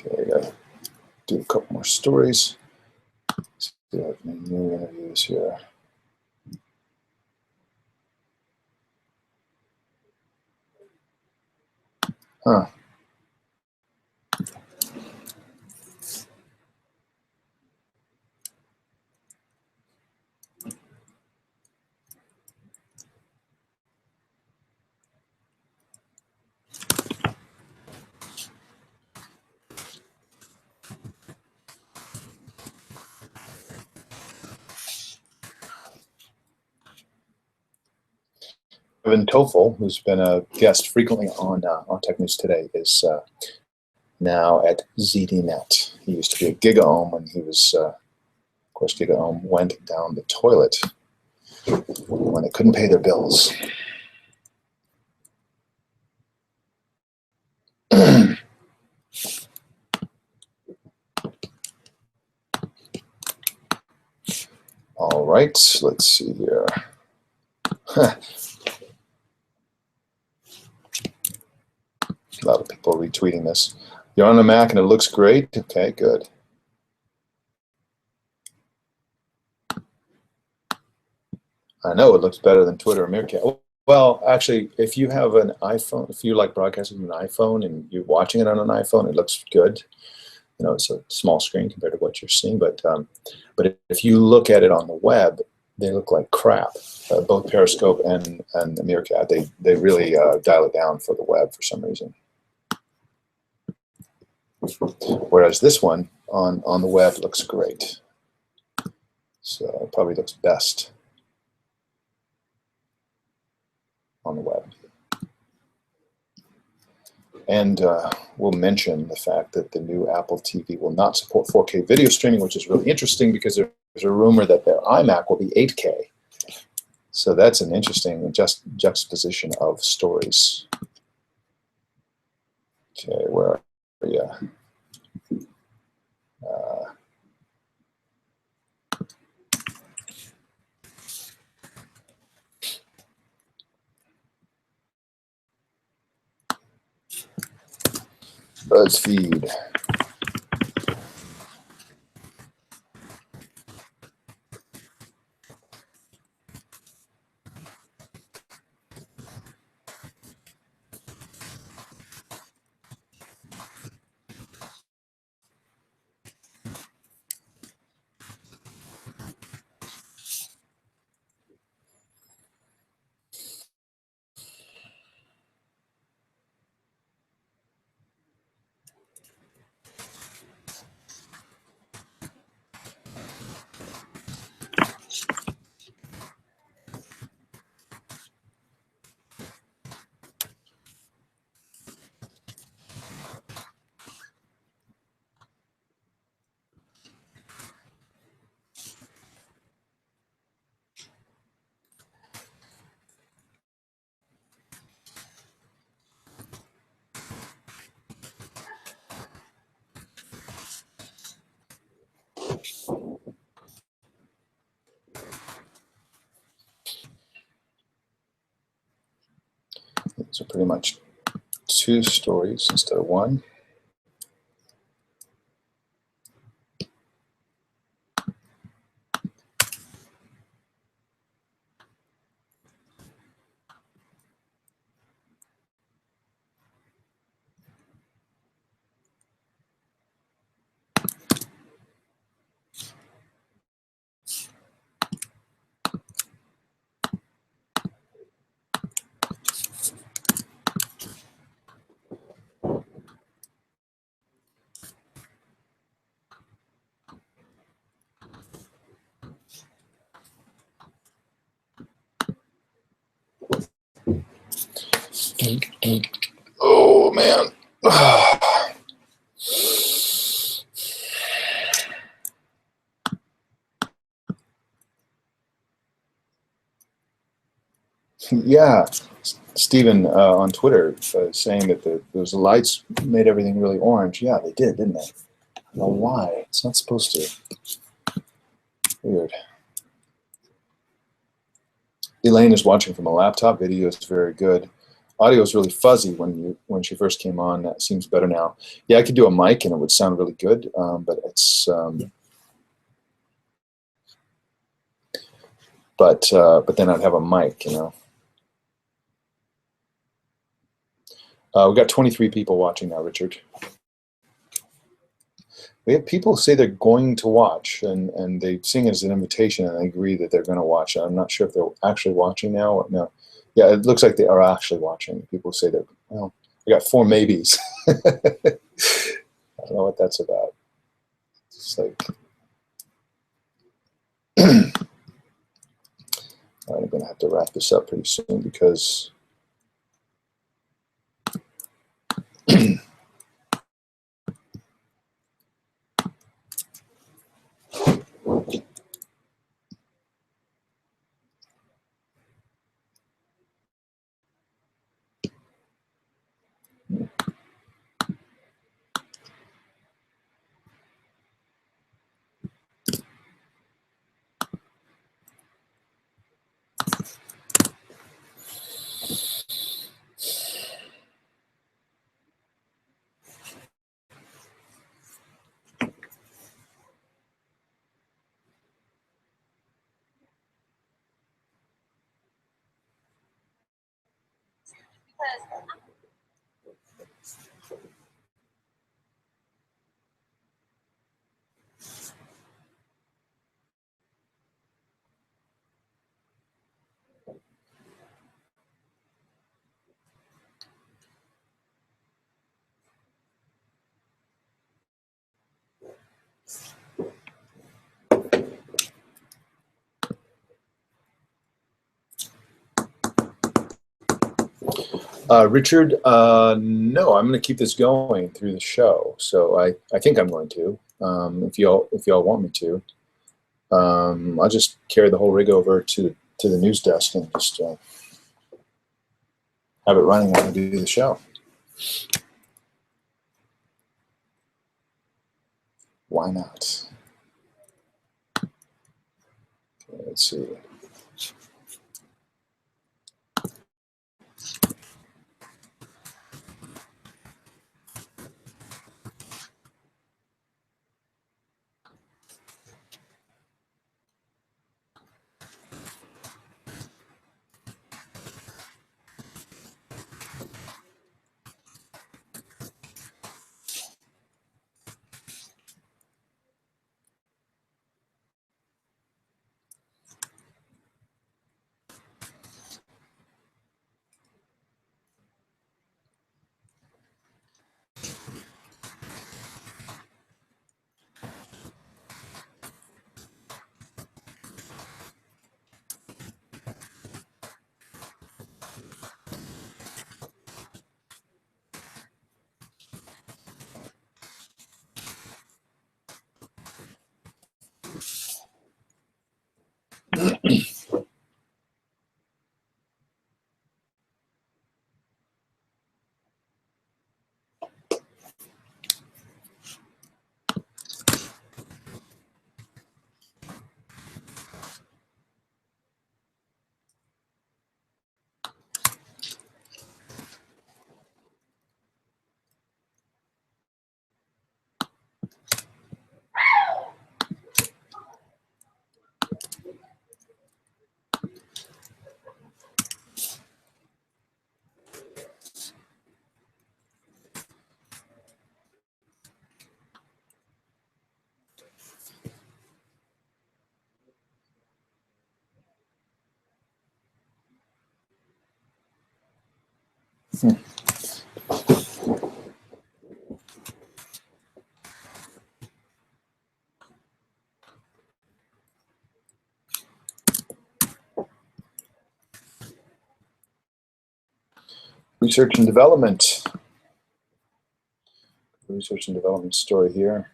Okay, I gotta do a couple more stories. See if I have any new interviews here. Huh. Evan Toffel, who's been a guest frequently on Tech News Today, is now at ZDNet. He used to be a GigaOM when he was, of course, GigaOM went down the toilet when they couldn't pay their bills. All right, let's see here. A lot of people retweeting this. You're on a Mac and it looks great. Okay, good. I know it looks better than Twitter or Meerkat. Well, actually, if you have an iPhone, if you like broadcasting from an iPhone and you're watching it on an iPhone, it looks good. You know, it's a small screen compared to what you're seeing. But if you look at it on the web, they look like crap. Both Periscope and the Meerkat, they really dial it down for the web for some reason. Whereas this one on the web looks great. So it probably looks best on the web. And we'll mention the fact that the new Apple TV will not support 4K video streaming, which is really interesting because there's a rumor that their iMac will be 8K. So that's an interesting juxtaposition of stories. Okay, where are you? BuzzFeed. So pretty much 2 stories instead of 1. Oh man. Yeah, Stephen on Twitter saying that those lights made everything really orange. Yeah, they did, didn't they? I don't know why. It's not supposed to. Weird. Elaine is watching from a laptop. Video is very good. Audio is really fuzzy when she first came on. That seems better now. Yeah, I could do a mic and it would sound really good, but it's but then I'd have a mic, you know. We've got 23 people watching now, Richard. We have people say they're going to watch, and they sing it as an invitation, and I agree that they're going to watch. I'm not sure if they're actually watching now or no. Yeah, it looks like they are actually watching. People say that, well, I got 4 maybes. I don't know what that's about. It's like, I'm going to have to wrap this up pretty soon because Richard, no, I'm going to keep this going through the show. So I think I'm going to. If y'all want me to, I'll just carry the whole rig over to the news desk and just have it running while I do the show. Why not? Okay, let's see. Research and development. Research and development story here.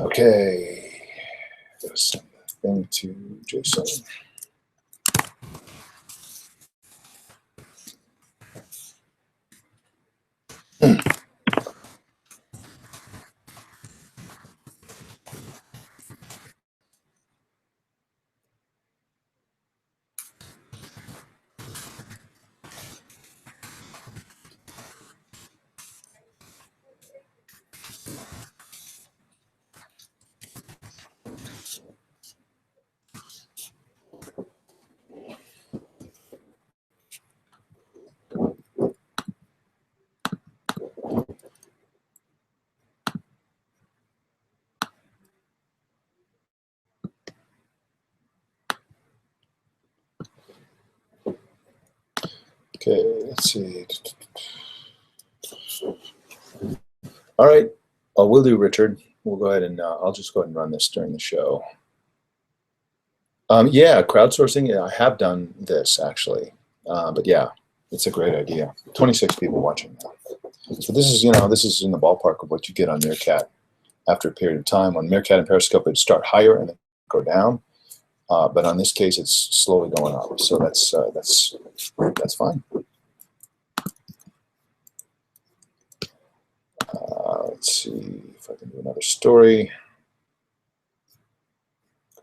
Okay, send that thing to Jason. Okay, let's see. All right, we'll do, Richard. We'll go ahead and I'll just go ahead and run this during the show. Yeah, crowdsourcing. Yeah, I have done this actually, but yeah, it's a great idea. 26 people watching now. So this is, this is in the ballpark of what you get on Meerkat after a period of time. On Meerkat and Periscope, it'd start higher and then go down, but on this case, it's slowly going up. So that's fine. let's see if I can do another story.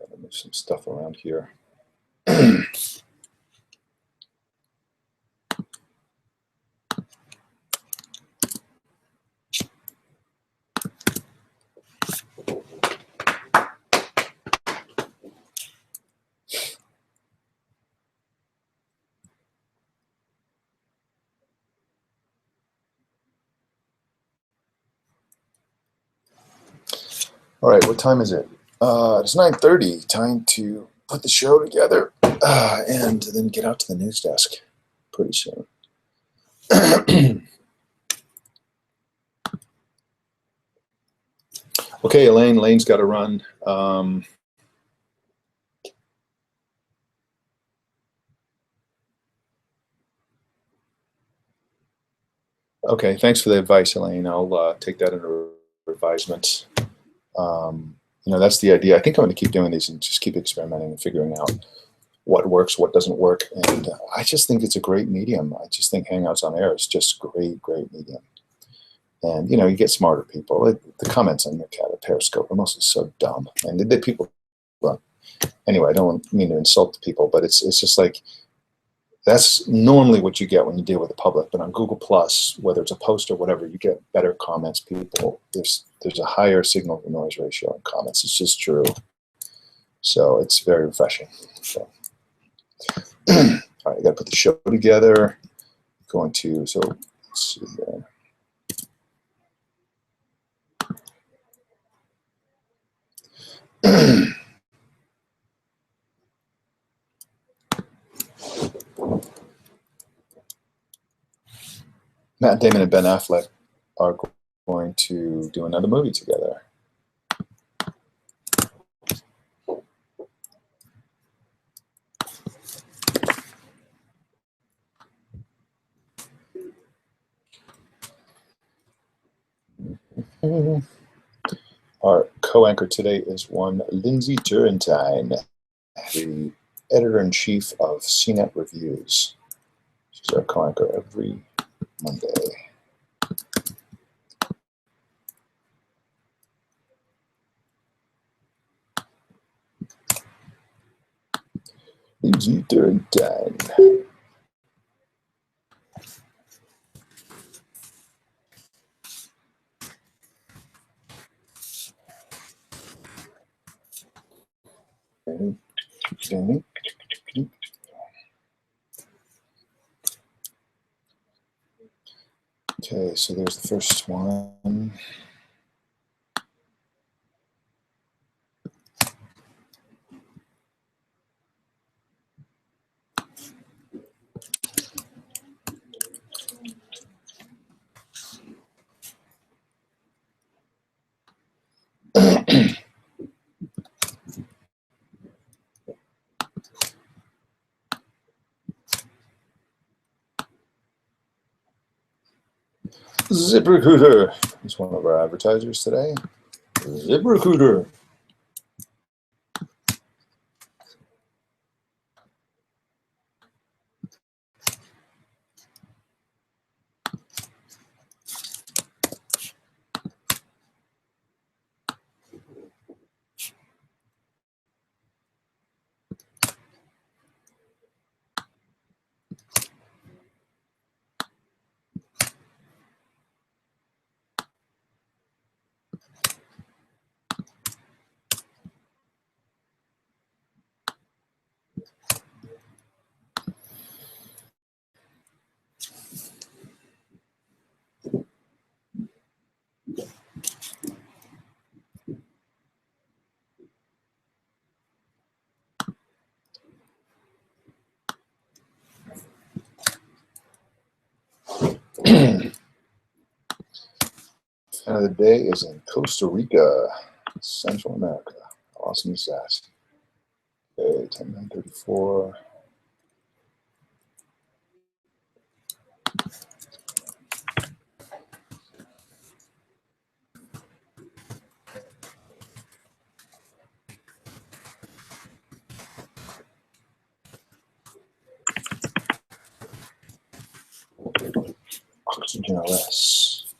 Gotta move some stuff around here. All right, what time is it? It's 9:30. Time to put the show together and then get out to the news desk pretty soon. Okay, Elaine. Lane's got to run. Okay, thanks for the advice, Elaine. I'll take that into advisement. That's the idea. I think I'm going to keep doing these and just keep experimenting and figuring out what works, what doesn't work. And I just think it's a great medium. I just think Hangouts on Air is just great medium. And, you get smarter people. The comments on Meerkat at Periscope are mostly so dumb. And the people, well, anyway, I don't mean to insult people, but it's just like, that's normally what you get when you deal with the public. But on Google Plus, whether it's a post or whatever, you get better comments. People, there's a higher signal to noise ratio in comments. It's just true. So it's very refreshing. So, all right, I got to put the show together. Let's see there. Matt Damon and Ben Affleck are going to do another movie together. Our co-anchor today is one Lindsay Turrentine, the editor-in-chief of CNET Reviews. She's our co-anchor every Monday. Lindsay Turrentine. Okay, so there's the first one. ZipRecruiter is one of our advertisers today. ZipRecruiter. Fan of the day is in Costa Rica, Central America. How awesome is that? Okay, 10:34. Oxygen OS.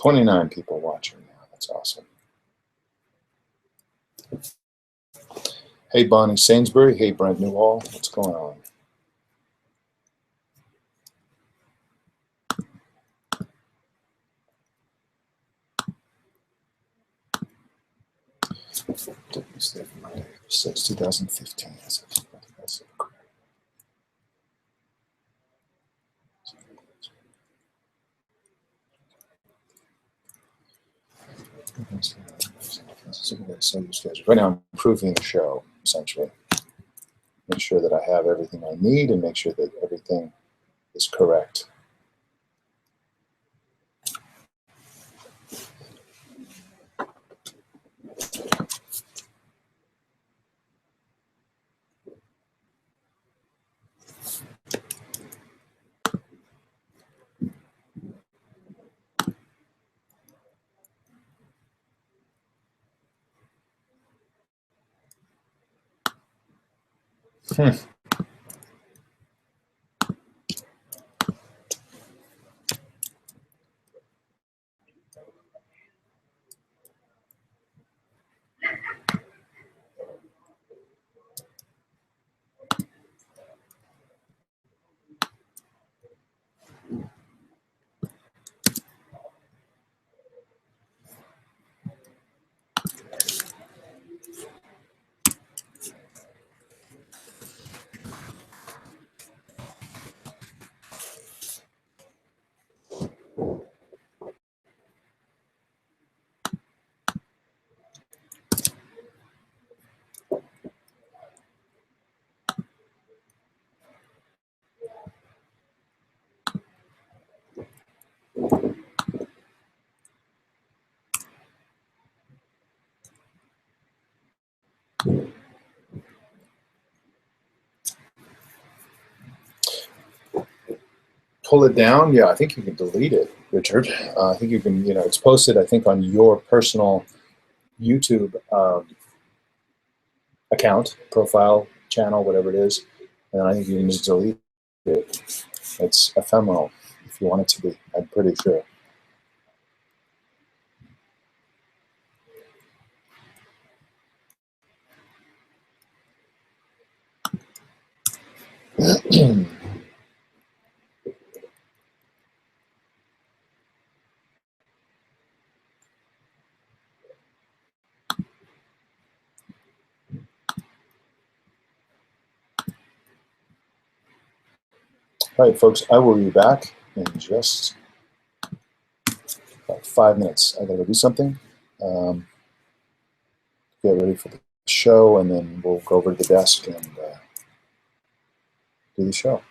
29 people watching now. That's awesome. Hey, Bonnie Sainsbury. Hey, Brent Newhall. What's going on? Monday 6, 2015. Right now, I'm improving the show, essentially. Make sure that I have everything I need and make sure that everything is correct. Pull it down? Yeah, I think you can delete it, Richard. I think you can, it's posted, I think, on your personal YouTube account, profile, channel, whatever it is. And I think you can just delete it. It's ephemeral if you want it to be, I'm pretty sure. All right, folks, I will be back in just about 5 minutes. I gotta go do something. Get ready for the show, and then we'll go over to the desk and do the show.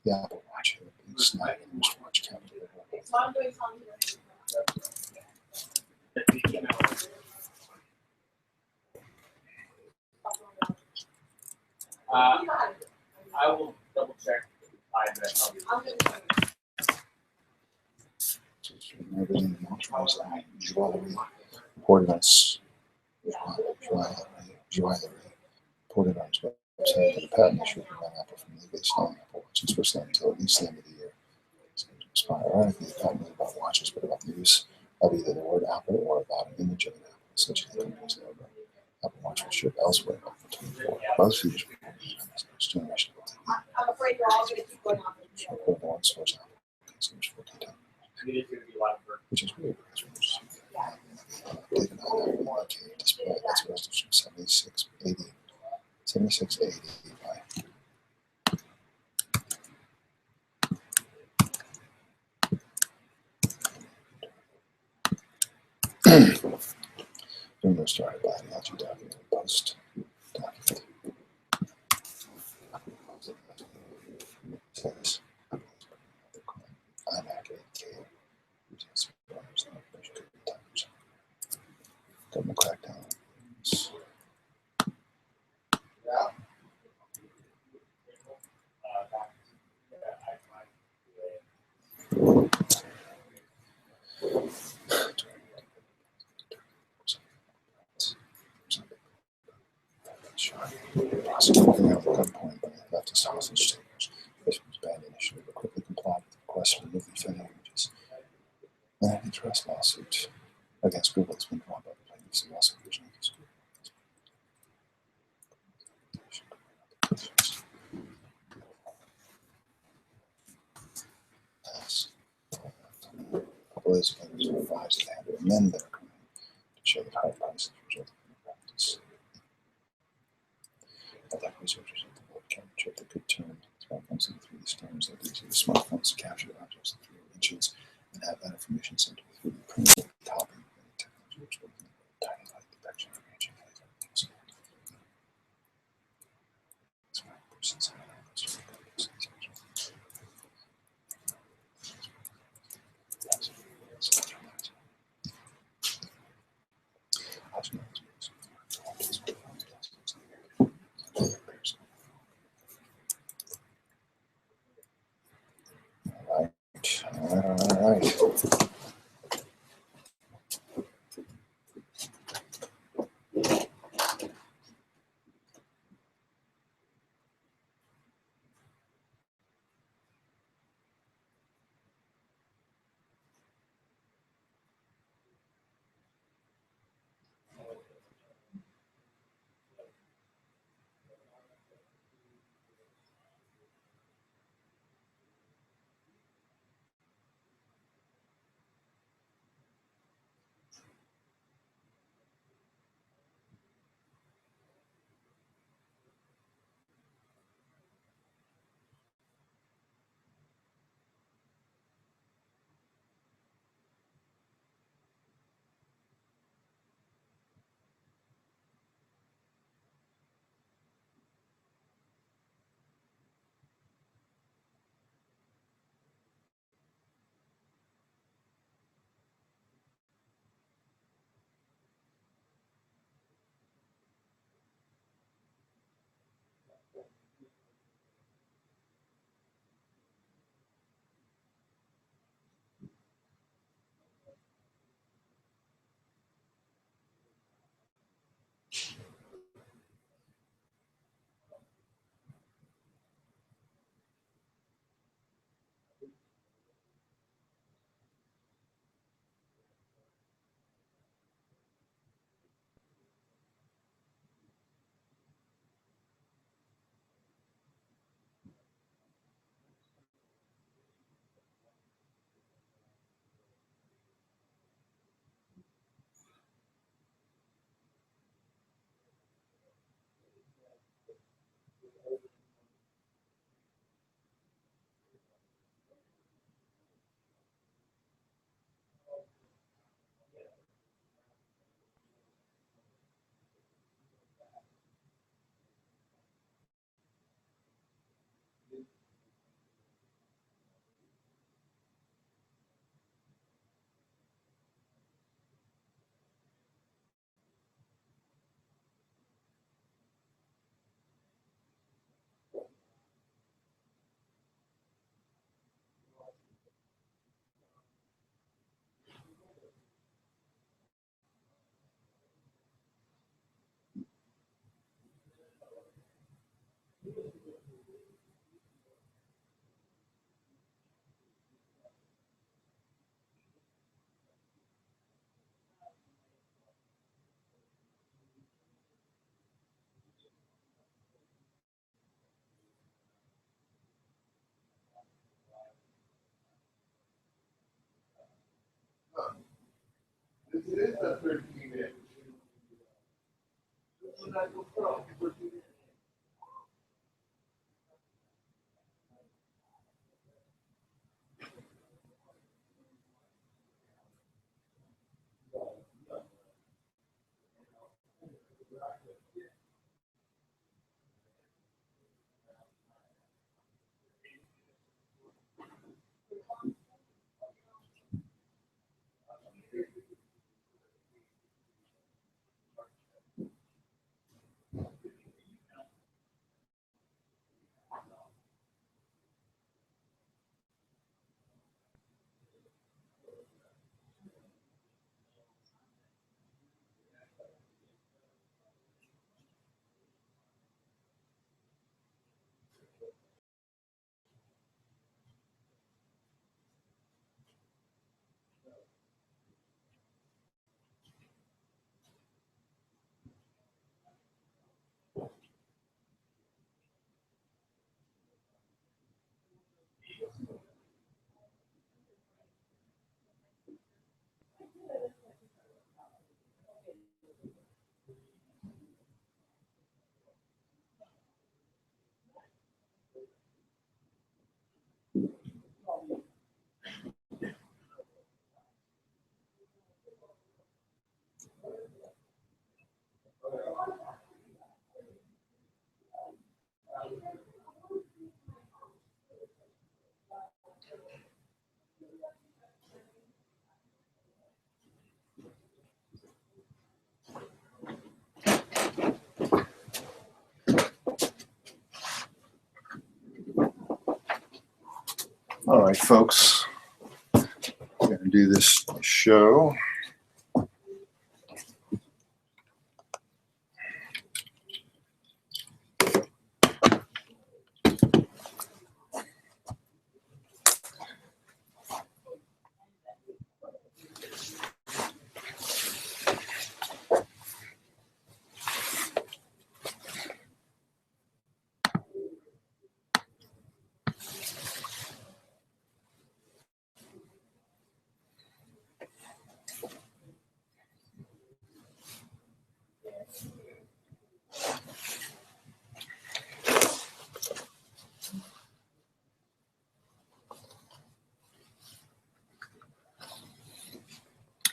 The Apple Watch, big snag in the wristwatch cabinet. I will double check. Everything in the watch was jewelry, reported on reported on his website that a patent issue would prevent Apple from legally selling Apple Watches for sale until at least the end of the year. It's going to expire. Ironically, the patent is about watches, but about the use of either the word Apple or about an image of an Apple, essentially the company's logo. Apple Watch will ship elsewhere by 2024. Both features will be on this next generation of TV. I'm afraid you're all going to keep going off. Affordable on source Apple consumers 14 times. Which is weird because we're just updated on that 1K display. That's a resolution of 7680 by Windows started by the LG document post document. Says iMac 8K. Government crackdown. Prosecuting at gunpoint by leftist hostage takers. This was banned initially, but quickly complied with the request to remove the offending images. An antitrust lawsuit against Google has been brought by the plaintiffs in lawsuit originally against Google. Police plaintiffs were advised that they had to amend their claim to show that higher prices resulted from the practice. Like researchers at the board captured the good turn smartphones into 3D scanners that use the smartphones to capture objects in 3D images and have that information sent to a 3D printer copy of the technology which works in tiny light detection and imaging laser. It's 5% All right. All right, folks. We're going to do this show.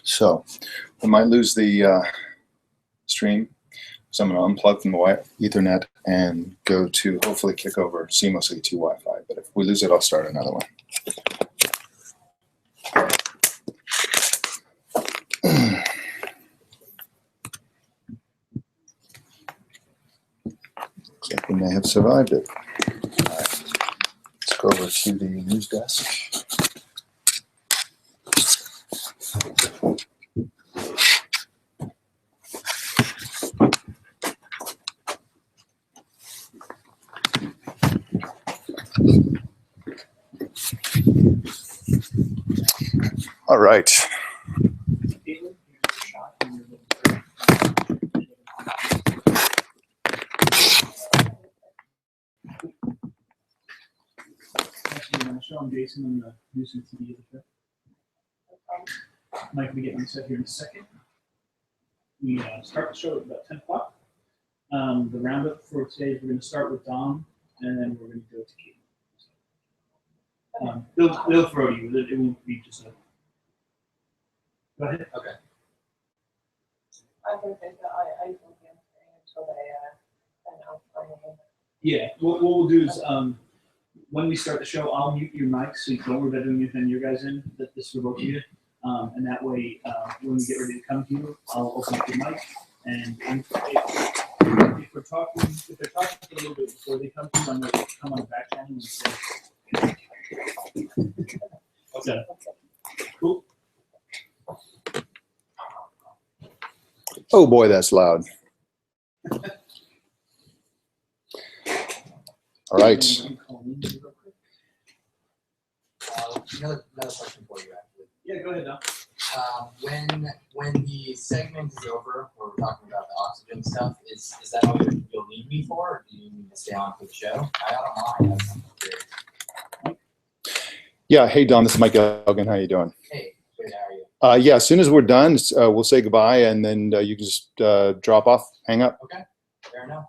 So we might lose the stream, so I'm going to unplug from the Ethernet and go to hopefully kick over seamlessly to Wi-Fi. But if we lose it, I'll start another one. Looks like we may have survived it. All right, let's go over to the news desk. All right. I'm Jason. I'm the news and TV of the show. Mike will be getting set here in a second. We start the show at about 10 o'clock. The roundup for today is we're going to start with Dom, and then we're going to go to Kate. They'll throw you. It won't be just a. Go ahead. Okay. I think that I will be answering until they announce my name. Yeah. What we'll do is when we start the show, I'll mute your mics so you don't worry about doing anything your guys in. That this will vote you. And that way, when we get ready to come to you, I'll open up your mic. And if they're talking a little bit before they come to you, I'm going to come on the back channel and say, okay. Cool. Oh boy, that's loud. All right. Another question for you, actually. Yeah, go ahead, Don. When the segment is over, where we're talking about the oxygen stuff, is that all you'll need me for, or do you need me to stay on for the show? I don't mind. I'm curious. Yeah. Hey, Don. This is Mike Elgin. How you doing? Hey, good. How are you? Yeah, as soon as we're done, we'll say goodbye, and then you can just drop off, hang up. Okay, fair enough.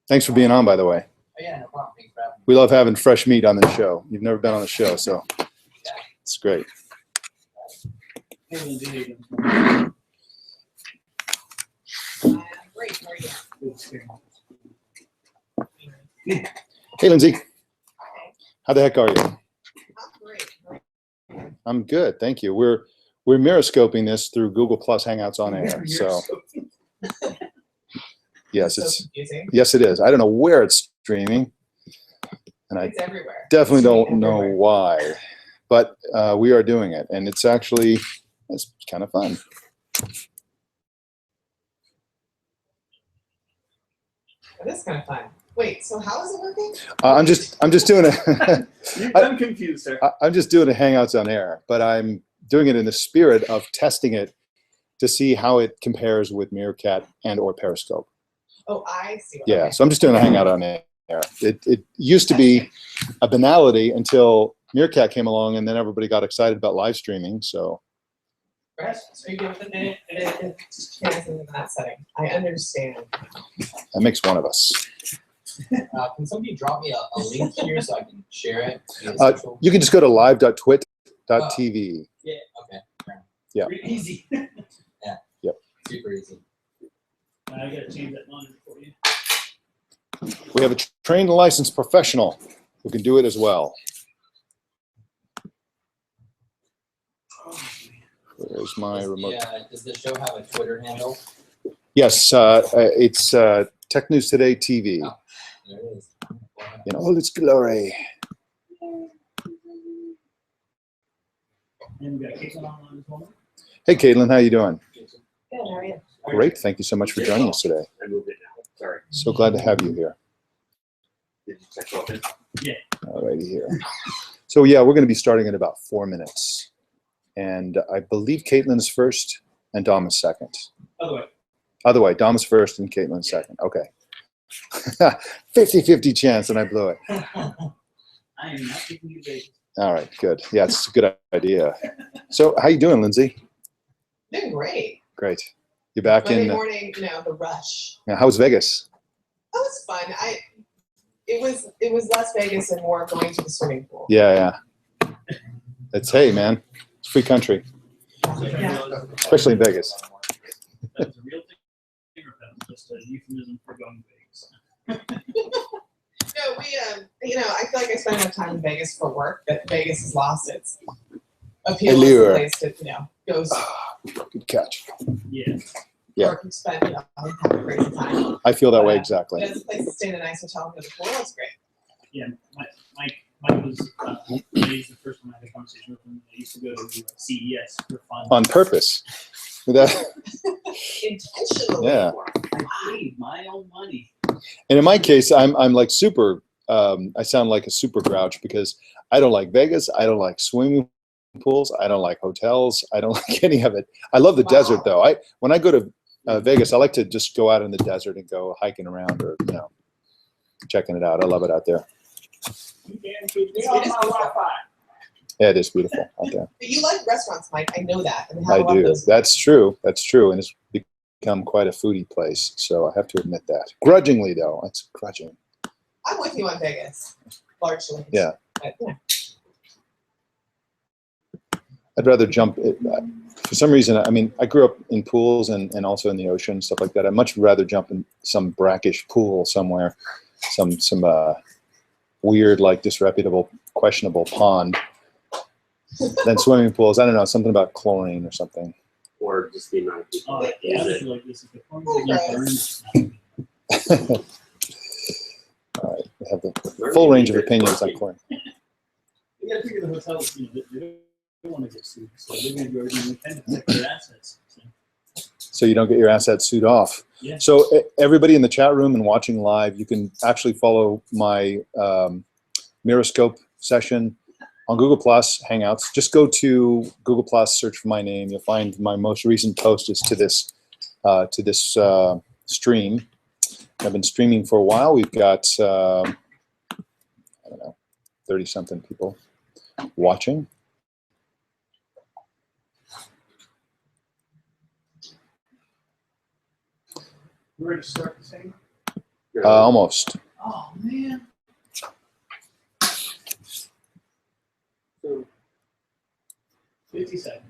Thanks for being on, by the way. Oh, yeah, no problem. Thanks for having me. We love having fresh meat on the show. You've never been on the show, so it's great. Hey, Lindsay, how you doing? Great, how are you? Good to hear. Hey, Lindsay. How the heck are you? I'm great. I'm good, thank you. We're Meriscoping this through Google Plus Hangouts on Air. So yes, So confusing. it is. I don't know where it's streaming, and I It's everywhere. definitely It's don't streaming know everywhere. why, but we are doing it, and it's actually kind of fun. It is kind of fun. Wait, so how is it working? I'm just doing it. I'm confused, sir. I'm just doing a Hangouts on Air, but I'm doing it in the spirit of testing it to see how it compares with Meerkat and or Periscope. Oh, I see. Yeah, Okay. so I'm just doing a Hangout on Air. It used to be a banality until Meerkat came along, and then everybody got excited about live streaming. So Right. So you give it chances in that setting. I understand. that makes one of us. Can somebody drop me a link here so I can share it? via social? You can just go to live.twit.tv. Yeah, okay. Fair enough. Yeah. Pretty easy. Super easy. I gotta change that monitor for you. We have a trained and licensed professional who can do it as well. Where's my remote? Yeah, does the show have a Twitter handle? Yes, it's Tech News Today TV. Oh. There it is. In all its glory. And we got Caitlin on as well. Hey, Caitlin, how you doing? Good, how are you? Great. Thank you so much for joining us today. I moved it now. Sorry. So glad to have you here. Did you check off it? All righty here. So yeah, we're going to be starting in about 4 minutes. And I believe Caitlin's first and Dom is second. Other way, Dom is first and Caitlin second. Okay. 50-50 chance and I blew it. I am not taking you big. All right, good. Yeah, it's a good idea. So how you doing, Lindsay? Doing great. Great. You're back Monday in. morning, the rush. Now, how was Vegas? That was fun. It was Las Vegas and more going to the swimming pool. Yeah. It's, hey, man, it's free country, Yeah. especially in Vegas. That's a real thing, or that's just a euphemism for going to Vegas? No, we I feel like I spend enough time in Vegas for work that Vegas has lost its appeal as a Allure. place to go Good catch. Yeah. Yeah. work and spend have a crazy time. I feel that way But exactly. as a place to stay in a nice hotel and go to the pool, it's great. Yeah, Mike was he's the first one I had a conversation with him. I used to go to CES for fun. On purpose. That, Intentionally. Yeah. I paid my own money. and in my case, I'm like super. I sound like a super grouch because I don't like Vegas. I don't like swimming pools. I don't like hotels. I don't like any of it. I love the Wow. desert though. When I go to Vegas, I like to just go out in the desert and go hiking around or checking it out. I love it out there. You damn keep me on my Wi-Fi. Yeah, it is beautiful out there. But you like restaurants, Mike. I know that. And they have I a lot of do. those. That's true. That's true. And it's become quite a foodie place. So I have to admit that. Grudgingly though, it's grudging. I'm with you on Vegas, largely. Yeah. But, yeah. I'd rather jump. For some reason, I mean, I grew up in pools and also in the ocean, stuff like that. I'd much rather jump in some brackish pool somewhere, some weird, like disreputable, questionable pond than swimming pools. I don't know, something about chlorine or something. Or just the amount of people. Oh, that yeah, I use feel it. like this is the point Oh, that you burn. All right, we have the full range of opinions on chlorine. You gotta figure the hotels, they don't want to get sued, so they're gonna do everything they can to protect their assets. So, So you don't get your assets sued off. yeah. So everybody in the chat room and watching live, you can actually follow my Meriscope session on Google Plus Hangouts. Just go to Google Plus, search for my name. You'll find my most recent post is to this stream. I've been streaming for a while. We've got I don't know, 30-something people watching. You ready to start this thing? Almost. Oh, man. So, 50 seconds.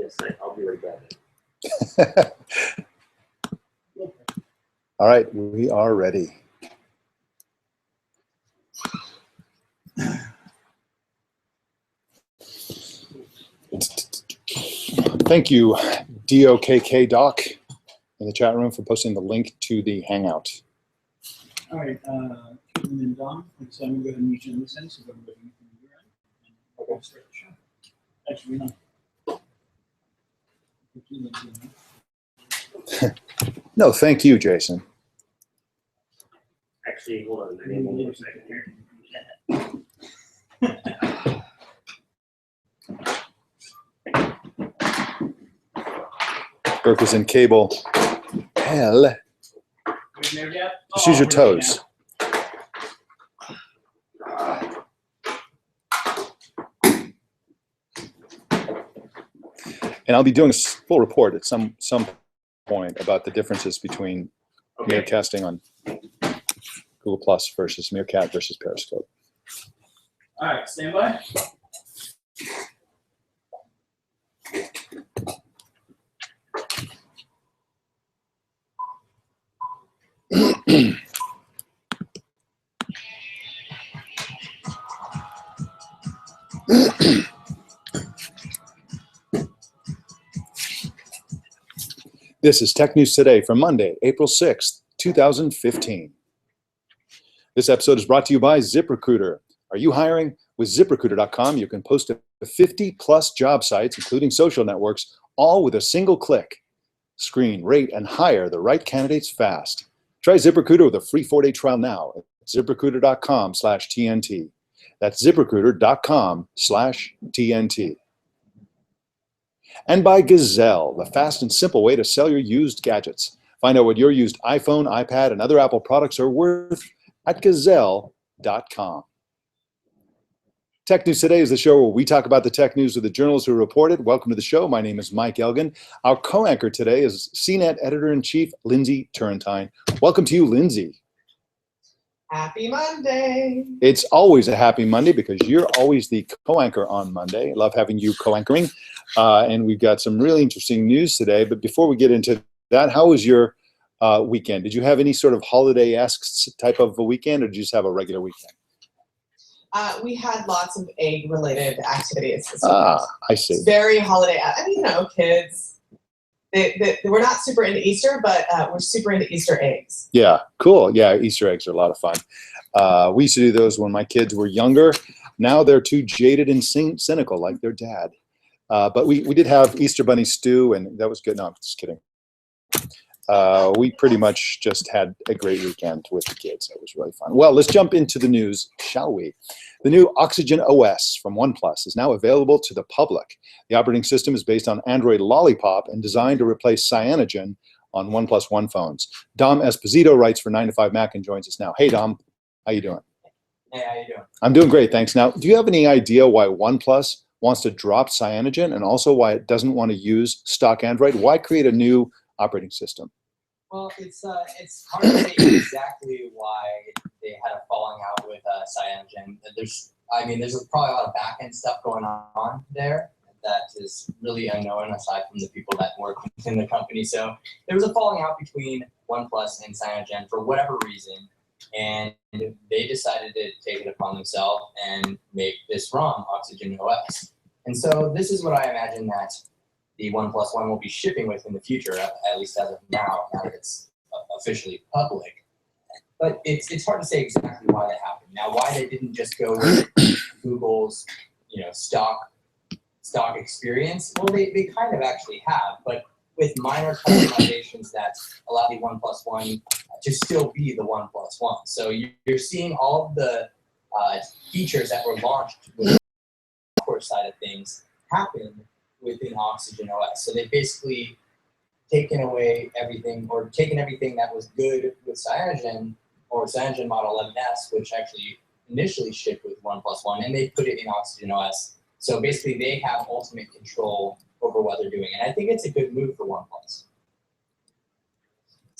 yes, I'll be right back. All right, we are ready. Thank you, DOKK Doc, in the chat room for posting the link to the Hangout. All right, Caitlin and Don, so I'm going to go ahead and meet you in this end, so go ahead and meet you in and we'll start the show. Actually, No, thank you, Jason. Actually, hold on. I need one more second here. Burke is in cable. Hell. Just Just use your toes. And I'll be doing a full report at some point about the differences between Okay. Meerkasting on Google Plus versus Meerkat versus Periscope. All right, stand by. This is Tech News Today for Monday, April 6th, 2015. This episode is brought to you by ZipRecruiter. Are you hiring? With ZipRecruiter.com, you can post to 50-plus job sites, including social networks, all with a single click. Screen, rate, and hire the right candidates fast. Try ZipRecruiter with a free 4-day trial now at ZipRecruiter.com/TNT. That's ZipRecruiter.com/TNT. And by Gazelle, the fast and simple way to sell your used gadgets. Find out what your used iPhone, iPad, and other Apple products are worth at Gazelle.com. Tech News Today is the show where we talk about the tech news with the journalists who report it. Welcome to the show. My name is Mike Elgin. Our co-anchor today is CNET Editor-in-Chief Lindsay Turrentine. Welcome to you, Lindsay. Happy Monday. It's always a happy Monday because you're always the co-anchor on Monday. I love having you co-anchoring. And we've got some really interesting news today. But before we get into that, how was your weekend? Did you have any sort of holiday-esque type of a weekend, or did you just have a regular weekend? We had lots of egg-related activities this Ah, weekend. I see. It's very holiday. I mean, you know, kids. We're not super into Easter, but we're super into Easter eggs. Yeah, cool. Yeah, Easter eggs are a lot of fun. We used to do those when my kids were younger. Now they're too jaded and cynical like their dad. But we did have Easter bunny stew, and that was good. No, I'm just kidding. We pretty much just had a great weekend with the kids. It was really fun. Well, let's jump into the news, shall we? The new Oxygen OS from OnePlus is now available to the public. The operating system is based on Android Lollipop and designed to replace Cyanogen on OnePlus One phones. Dom Esposito writes for 9to5Mac and joins us now. Hey, Dom. How you doing? Hey, how you doing? I'm doing great, thanks. Now, do you have any idea why OnePlus wants to drop Cyanogen and also why it doesn't want to use stock Android? Why create a new operating system? Well, it's hard to say exactly why they had a falling out with Cyanogen. There's probably a lot of back-end stuff going on there that is really unknown aside from the people that work within the company. So there was a falling out between OnePlus and Cyanogen for whatever reason, and they decided to take it upon themselves and make this ROM, Oxygen OS. And so this is what I imagine that the OnePlus One will be shipping with in the future, at least as of now that it's officially public. But it's hard to say exactly why that happened. Now, why they didn't just go with Google's, stock experience? Well, they kind of actually have, but with minor customizations that allow the OnePlus One to still be the OnePlus One. So you're seeing all of the features that were launched with the software side of things happen within Oxygen OS. So they basically taken everything that was good with Cyanogen or Cyanogen Model 11S, which actually initially shipped with OnePlus One, and they put it in Oxygen OS. So basically they have ultimate control over what they're doing. And I think it's a good move for OnePlus.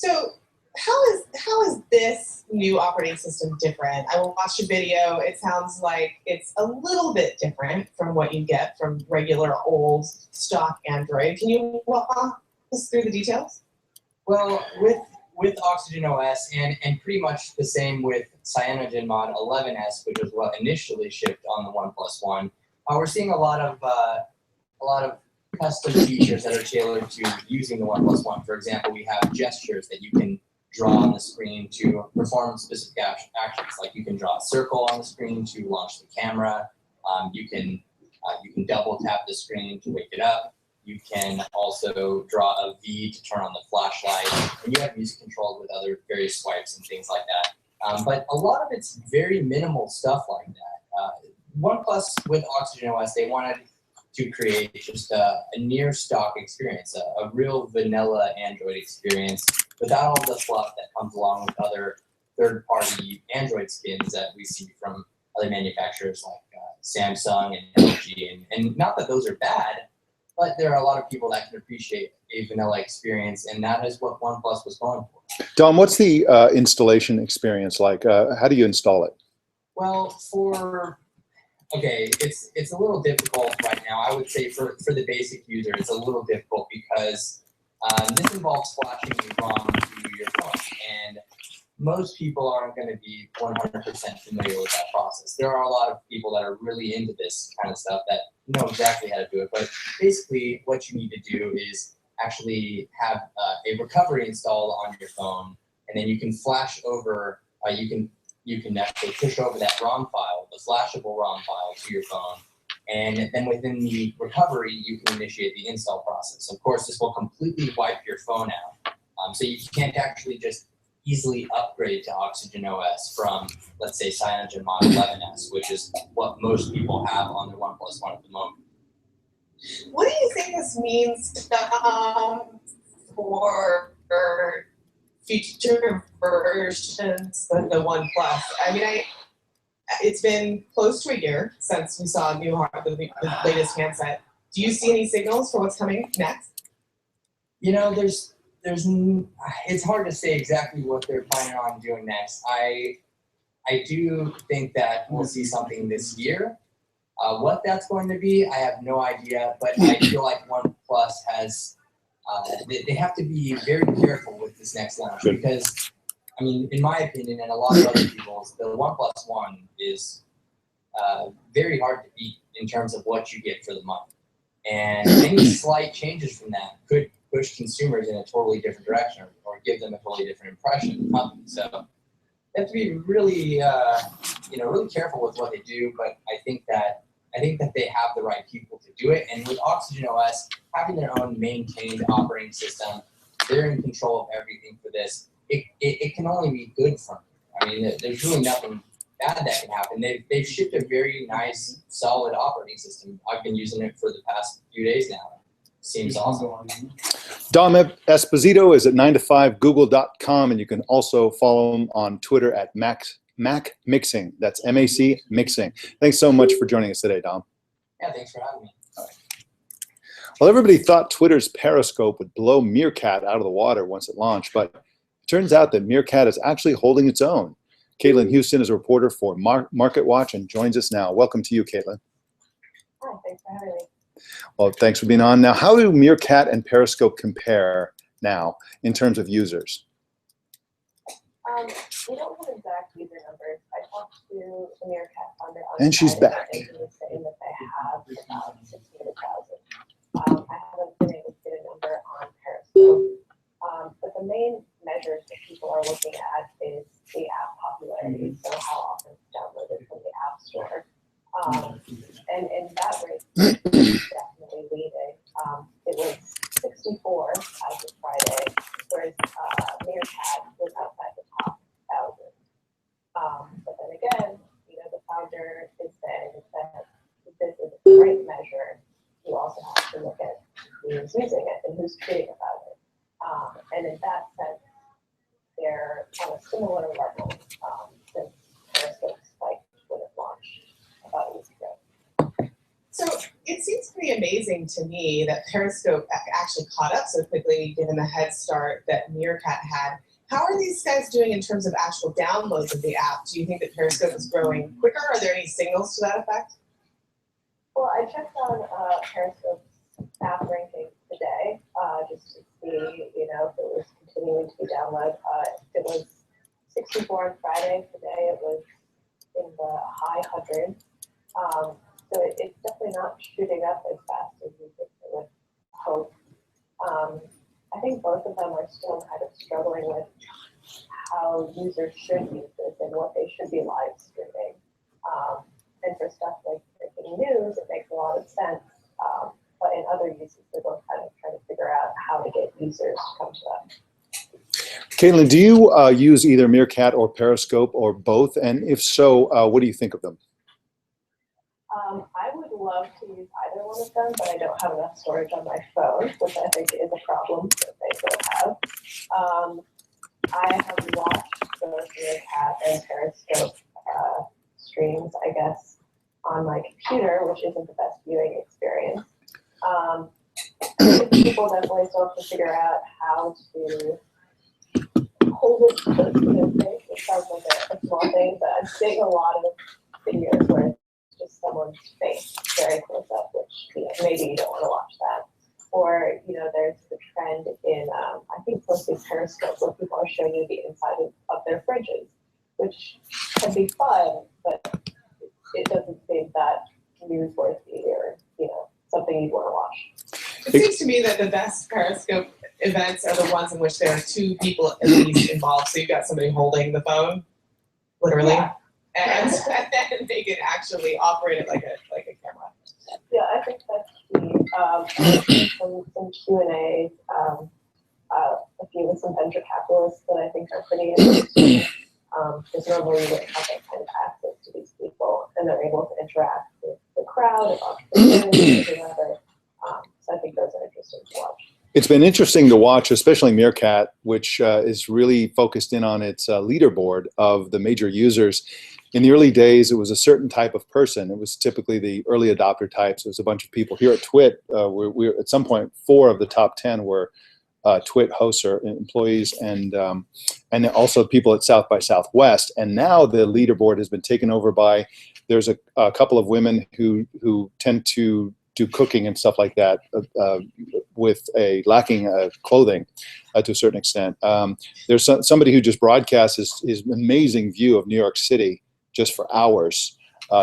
So how is this new operating system different? I watched a video. It sounds like it's a little bit different from what you get from regular old stock Android. Can you walk us through the details? Well, with Oxygen OS and pretty much the same with CyanogenMod 11s, which was what initially shipped on the OnePlus One, we're seeing a lot of custom features that are tailored to using the OnePlus One. For example, we have gestures that you can draw on the screen to perform specific actions. Like you can draw a circle on the screen to launch the camera. You can double tap the screen to wake it up. You can also draw a V to turn on the flashlight, and you have music controlled with other various swipes and things like that. But a lot of it's very minimal stuff like that. OnePlus with Oxygen OS, they wanted to create just a near stock experience, a real vanilla Android experience without all the fluff that comes along with other third-party Android skins that we see from other manufacturers like Samsung and LG. And not that those are bad, but there are a lot of people that can appreciate a vanilla experience, and that is what OnePlus was going for. Dom, what's the installation experience like? How do you install it? Well, okay, it's a little difficult right now. I would say for the basic user, it's a little difficult because this involves flashing the ROM to your phone, and most people aren't going to be 100% familiar with that process. There are a lot of people that are really into this kind of stuff that know exactly how to do it, but basically what you need to do is actually have a recovery installed on your phone, and then you can flash over, you can actually push over that ROM file, the flashable ROM file, to your phone. And then within the recovery, you can initiate the install process. Of course, this will completely wipe your phone out. So you can't actually just easily upgrade to Oxygen OS from, let's say, CyanogenMod 11s, which is what most people have on their OnePlus One at the moment. What do you think this means for future versions of the OnePlus? I mean, it's been close to a year since we saw the latest handset. Do you see any signals for what's coming next? You know, it's hard to say exactly what they're planning on doing next. I do think that we'll see something this year. What that's going to be, I have no idea, but I feel like OnePlus has, they have to be very careful with this next launch because, I mean, in my opinion and a lot of other people's, the OnePlus One is very hard to beat in terms of what you get for the money. And any slight changes from that could push consumers in a totally different direction or give them a totally different impression of the company. So they have to be really, really careful with what they do. But I think that they have the right people to do it. And with Oxygen OS having their own maintained operating system, they're in control of everything for this. It can only be good from it. I mean, there's really nothing bad that can happen. They've shipped a very nice, solid operating system. I've been using it for the past few days now. Seems awesome. Dom Esposito is at 9to5google.com, and you can also follow him on Twitter at Mac Mixing. That's MAC Mixing. Thanks so much for joining us today, Dom. Yeah, thanks for having me. All right. Well, everybody thought Twitter's Periscope would blow Meerkat out of the water once it launched, but it turns out that Meerkat is actually holding its own. Caitlin Houston is a reporter for Market Watch and joins us now. Welcome to you, Caitlin. Hi, thanks for having me. Well, thanks for being on. Now, how do Meerkat and Periscope compare now in terms of users? We don't have exact user numbers. I talked to the Meerkat founder on And she's Friday, back. and he was saying that they have about 600,000. I haven't been able to get a number on Periscope. But the main measures that people are looking at is the app popularity, so how often it's downloaded from the App Store. And that rate is definitely leading. It was 64 as of Friday, whereas Meerkat was outside the top 1,000. But then again, the founder is saying that this is the right measure. You also have to look at who's using it and who's tweeting about it. And in that sense, they're on a similar level since Periscope spiked when it launched about a week ago. So it seems pretty amazing to me that Periscope actually caught up so quickly, given the head start that Meerkat had. How are these guys doing in terms of actual downloads of the app? Do you think that Periscope is growing quicker? Are there any signals to that effect? Well, I checked on Periscope's app ranking today, just to see, you know, if it was continuing to be downloaded. It was 64 on Friday. Today it was in the high hundreds. So it's definitely not shooting up as fast as we think it would hope. I think both of them are still kind of struggling with how users should use this and what they should be live streaming. And for stuff like breaking news, it makes a lot of sense. But in other uses, they're both kind of trying to figure out how to get users to come to them. Caitlin, do you use either Meerkat or Periscope or both? And if so, what do you think of them? I would love to use either one of them, but I don't have enough storage on my phone, which I think is a problem that they don't have. I have watched both Meerkat and Periscope streams, I guess, on my computer, which isn't the best viewing experience. People definitely still have to figure out how to hold it close to their face. It sounds like a small thing, but I'm seeing a lot of videos where it's just someone's face very close up, which, you know, maybe you don't want to watch that. Or, you know, there's the trend in, I think mostly Periscope, where people are showing you the inside of their fridges, which can be fun, but it doesn't seem that newsworthy or, you know, something you'd want to watch. It seems to me that the best Periscope events are the ones in which there are two people at least involved. So you've got somebody holding the phone, literally, Yeah. and they can actually operate it like a camera. Yeah, I think that's key. Some Q&As, a few with some venture capitalists that I think are pretty interesting. Because normally you wouldn't have that kind of access to these people, and they're able to interact with the crowd of entrepreneurs and whatever. So I think those are interesting to watch. It's been interesting to watch, especially Meerkat, which is really focused in on its leaderboard of the major users. In the early days, it was a certain type of person. It was typically the early adopter types. It was a bunch of people. Here at Twit, we're at some point, 4 of the top 10 were Twit hosts or employees, and also people at South by Southwest. And now the leaderboard has been taken over by, there's a couple of women who tend to do cooking and stuff like that with a lacking clothing to a certain extent. There's somebody who just broadcasts his amazing view of New York City just for hours.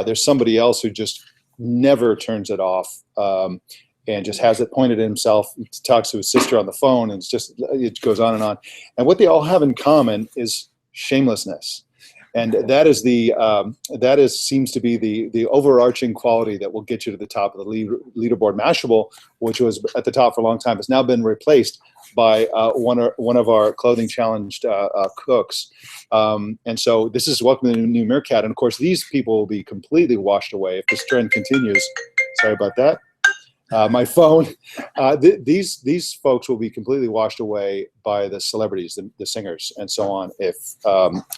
There's somebody else who just never turns it off and just has it pointed at himself. He talks to his sister on the phone, and it goes on and on. And what they all have in common is shamelessness. And that is seems to be the overarching quality that will get you to the top of the leaderboard. Mashable, which was at the top for a long time, has now been replaced by one of our clothing challenged cooks. And so this is welcome to the new Meerkat. And of course, these people will be completely washed away if this trend continues. Sorry about that. My phone. These folks will be completely washed away by the celebrities, the singers, and so on. If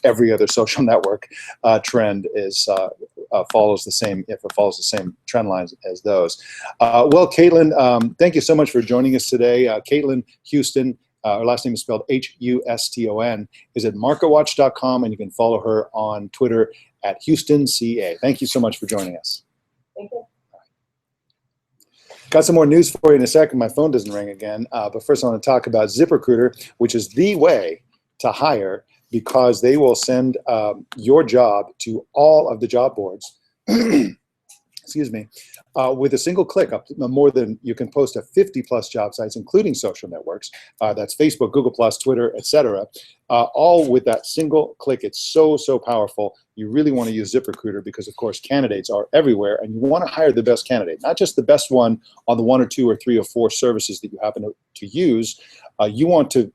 every other social network trend follows the same trend lines as those. Well, Caitlin, thank you so much for joining us today. Caitlin Houston, her last name is spelled Huston, is at marketwatch.com, and you can follow her on Twitter at HoustonCA. Thank you so much for joining us. Thank you. Got some more news for you in a second. My phone doesn't ring again. But first I want to talk about ZipRecruiter, which is the way to hire, because they will send your job to all of the job boards, excuse me, with a single click. You can post to 50+ job sites, including social networks. That's Facebook, Google+, Twitter, etc. All with that single click. It's so powerful. You really want to use ZipRecruiter because, of course, candidates are everywhere, and you want to hire the best candidate, not just the best one on the 1 or 2 or 3 or 4 services that you happen to use. You want to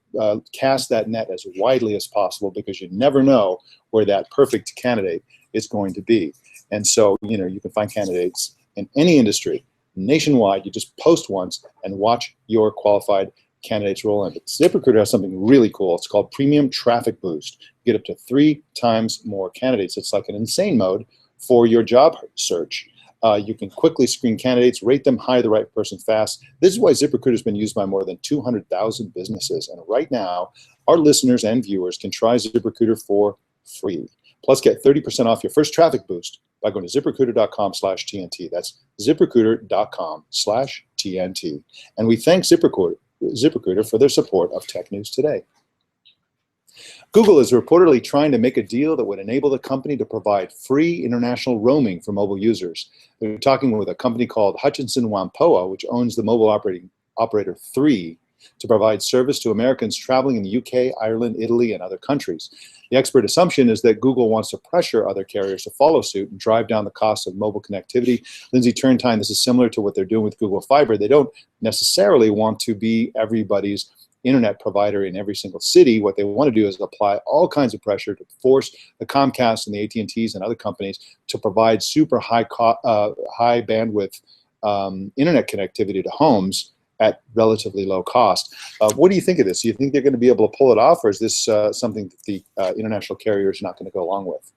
cast that net as widely as possible, because you never know where that perfect candidate is going to be. And so, you know, you can find candidates in any industry nationwide. You just post once and watch your qualified candidates roll in. But ZipRecruiter has something really cool. It's called Premium Traffic Boost. You get up to 3 times more candidates. It's like an insane mode for your job search. You can quickly screen candidates, rate them, hire the right person fast. This is why ZipRecruiter has been used by more than 200,000 businesses. And right now, our listeners and viewers can try ZipRecruiter for free. Plus, get 30% off your first traffic boost by going to ZipRecruiter.com/TNT. That's ZipRecruiter.com/TNT. And we thank ZipRecruiter for their support of Tech News Today. Google is reportedly trying to make a deal that would enable the company to provide free international roaming for mobile users. They're talking with a company called Hutchinson Whampoa, which owns the mobile operator 3, to provide service to Americans traveling in the UK, Ireland, Italy, and other countries. The expert assumption is that Google wants to pressure other carriers to follow suit and drive down the cost of mobile connectivity. Lindsay Turntime, this is similar to what they're doing with Google Fiber. They don't necessarily want to be everybody's internet provider in every single city. What they want to do is apply all kinds of pressure to force the Comcast and the AT&Ts and other companies to provide super high bandwidth internet connectivity to homes at relatively low cost. What do you think of this? Do you think they're going to be able to pull it off, or is this something that the international carriers are not going to go along with?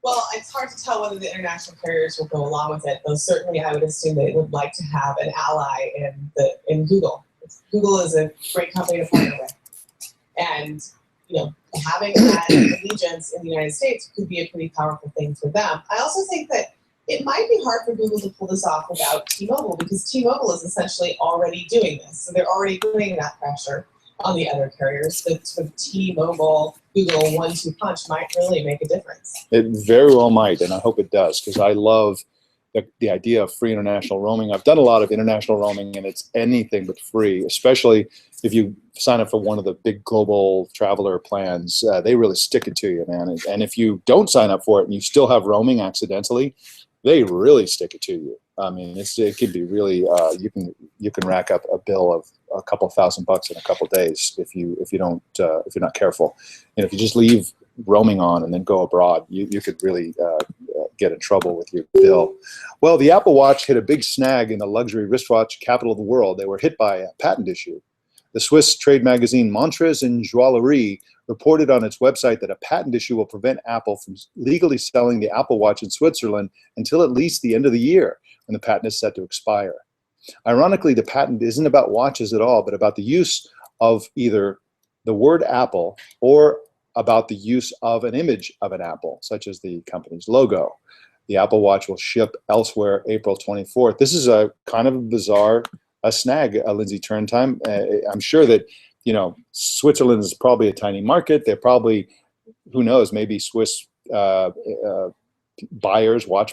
Well, it's hard to tell whether the international carriers will go along with it, though certainly I would assume they would like to have an ally in Google. Google is a great company to partner with. And having that allegiance in the United States could be a pretty powerful thing for them. I also think that it might be hard for Google to pull this off without T-Mobile, because T-Mobile is essentially already doing this. So they're already putting that pressure on the other carriers. The sort of T-Mobile, Google 1-2 punch might really make a difference. It very well might, and I hope it does, because I love the idea of free international roaming. I've done a lot of international roaming, and it's anything but free, especially if you sign up for one of the big global traveler plans. They really stick it to you, man. And if you don't sign up for it and you still have roaming accidentally, they really stick it to you. I mean, it could be really, you can rack up a bill of a couple $1,000 in a couple days if you're not careful. And if you just leave roaming on and then go abroad, you could really get in trouble with your bill. Well, the Apple Watch hit a big snag in the luxury wristwatch capital of the world. They were hit by a patent issue. The Swiss trade magazine Montres and Joaillerie reported on its website that a patent issue will prevent Apple from legally selling the Apple Watch in Switzerland until at least the end of the year, when the patent is set to expire. Ironically, the patent isn't about watches at all, but about the use of either the word Apple or about the use of an image of an apple, such as the company's logo. The Apple Watch will ship elsewhere April 24th. This is a kind of bizarre snag, Lindsay Turntime. I'm sure that, Switzerland is probably a tiny market. They're probably, who knows, maybe Swiss watch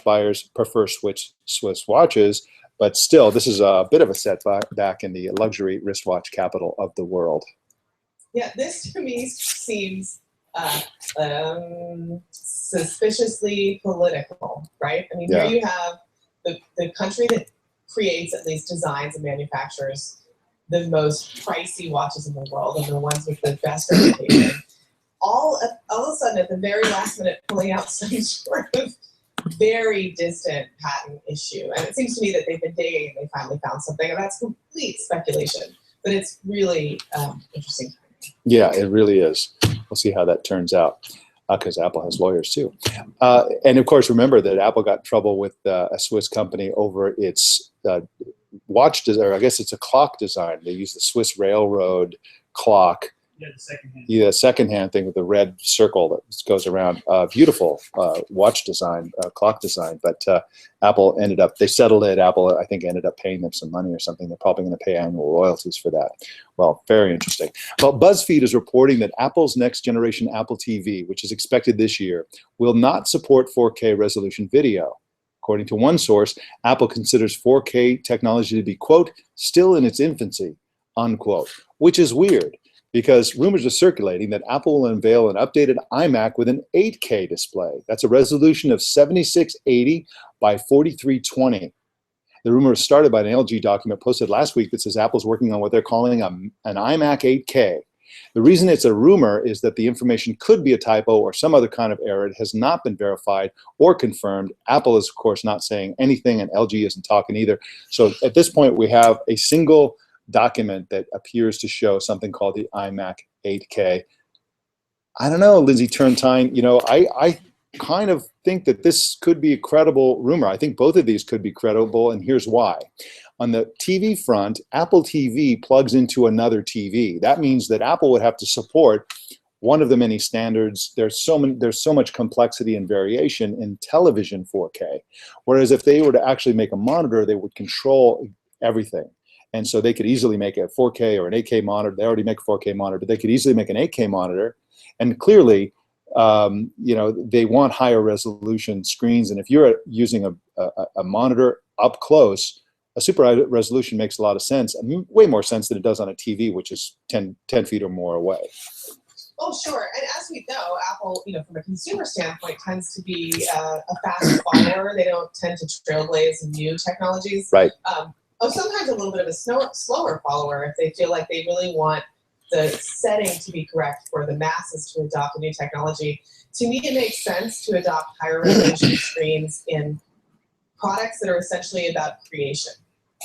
buyers prefer Swiss watches, but still, this is a bit of a setback in the luxury wristwatch capital of the world. Yeah, this to me seems suspiciously political, right? I mean, Yeah. Here you have the country that creates, at least designs and manufactures, the most pricey watches in the world and the ones with the best reputation. All of a sudden, at the very last minute, pulling out some sort of very distant patent issue. And it seems to me that they've been digging and they finally found something. And that's complete speculation, but it's really interesting. Yeah, it really is. We'll see how that turns out, because Apple has lawyers too. And of course, remember that Apple got in trouble with a Swiss company over its watch design, or I guess it's a clock design. They use the Swiss railroad clock. Yeah, the secondhand. Yeah, secondhand thing with the red circle that goes around. Beautiful watch design, clock design. But Apple they settled it. Apple, I think, ended up paying them some money or something. They're probably going to pay annual royalties for that. Well, very interesting. Well, BuzzFeed is reporting that Apple's next generation Apple TV, which is expected this year, will not support 4K resolution video. According to one source, Apple considers 4K technology to be, quote, still in its infancy, unquote, which is weird, because rumors are circulating that Apple will unveil an updated iMac with an 8K display. That's a resolution of 7680 by 4320. The rumor was started by an LG document posted last week that says Apple's working on what they're calling an iMac 8K. The reason it's a rumor is that the information could be a typo or some other kind of error. It has not been verified or confirmed. Apple is, of course, not saying anything, and LG isn't talking either. So at this point, we have a single document that appears to show something called the iMac 8K. I don't know, Lindsay Turntime. kind of think that this could be a credible rumor. I think both of these could be credible, and here's why. On the TV front, Apple TV plugs into another TV. That means that Apple would have to support one of the many standards. There's so much complexity and variation in television 4K. Whereas if they were to actually make a monitor, they would control everything. And so they could easily make a 4K or an 8K monitor. They already make a 4K monitor, but they could easily make an 8K monitor. And clearly, you know, they want higher resolution screens. And if you're using a monitor up close, a super high resolution makes a lot of sense. I mean, way more sense than it does on a TV, which is 10 feet or more away. Oh, sure. And as we know, Apple, you know, from a consumer standpoint, tends to be a fast follower. They don't tend to trailblaze new technologies. Right. Sometimes a little bit of a slower follower if they feel like they really want the setting to be correct for the masses to adopt a new technology. To me, it makes sense to adopt higher resolution screens in products that are essentially about creation.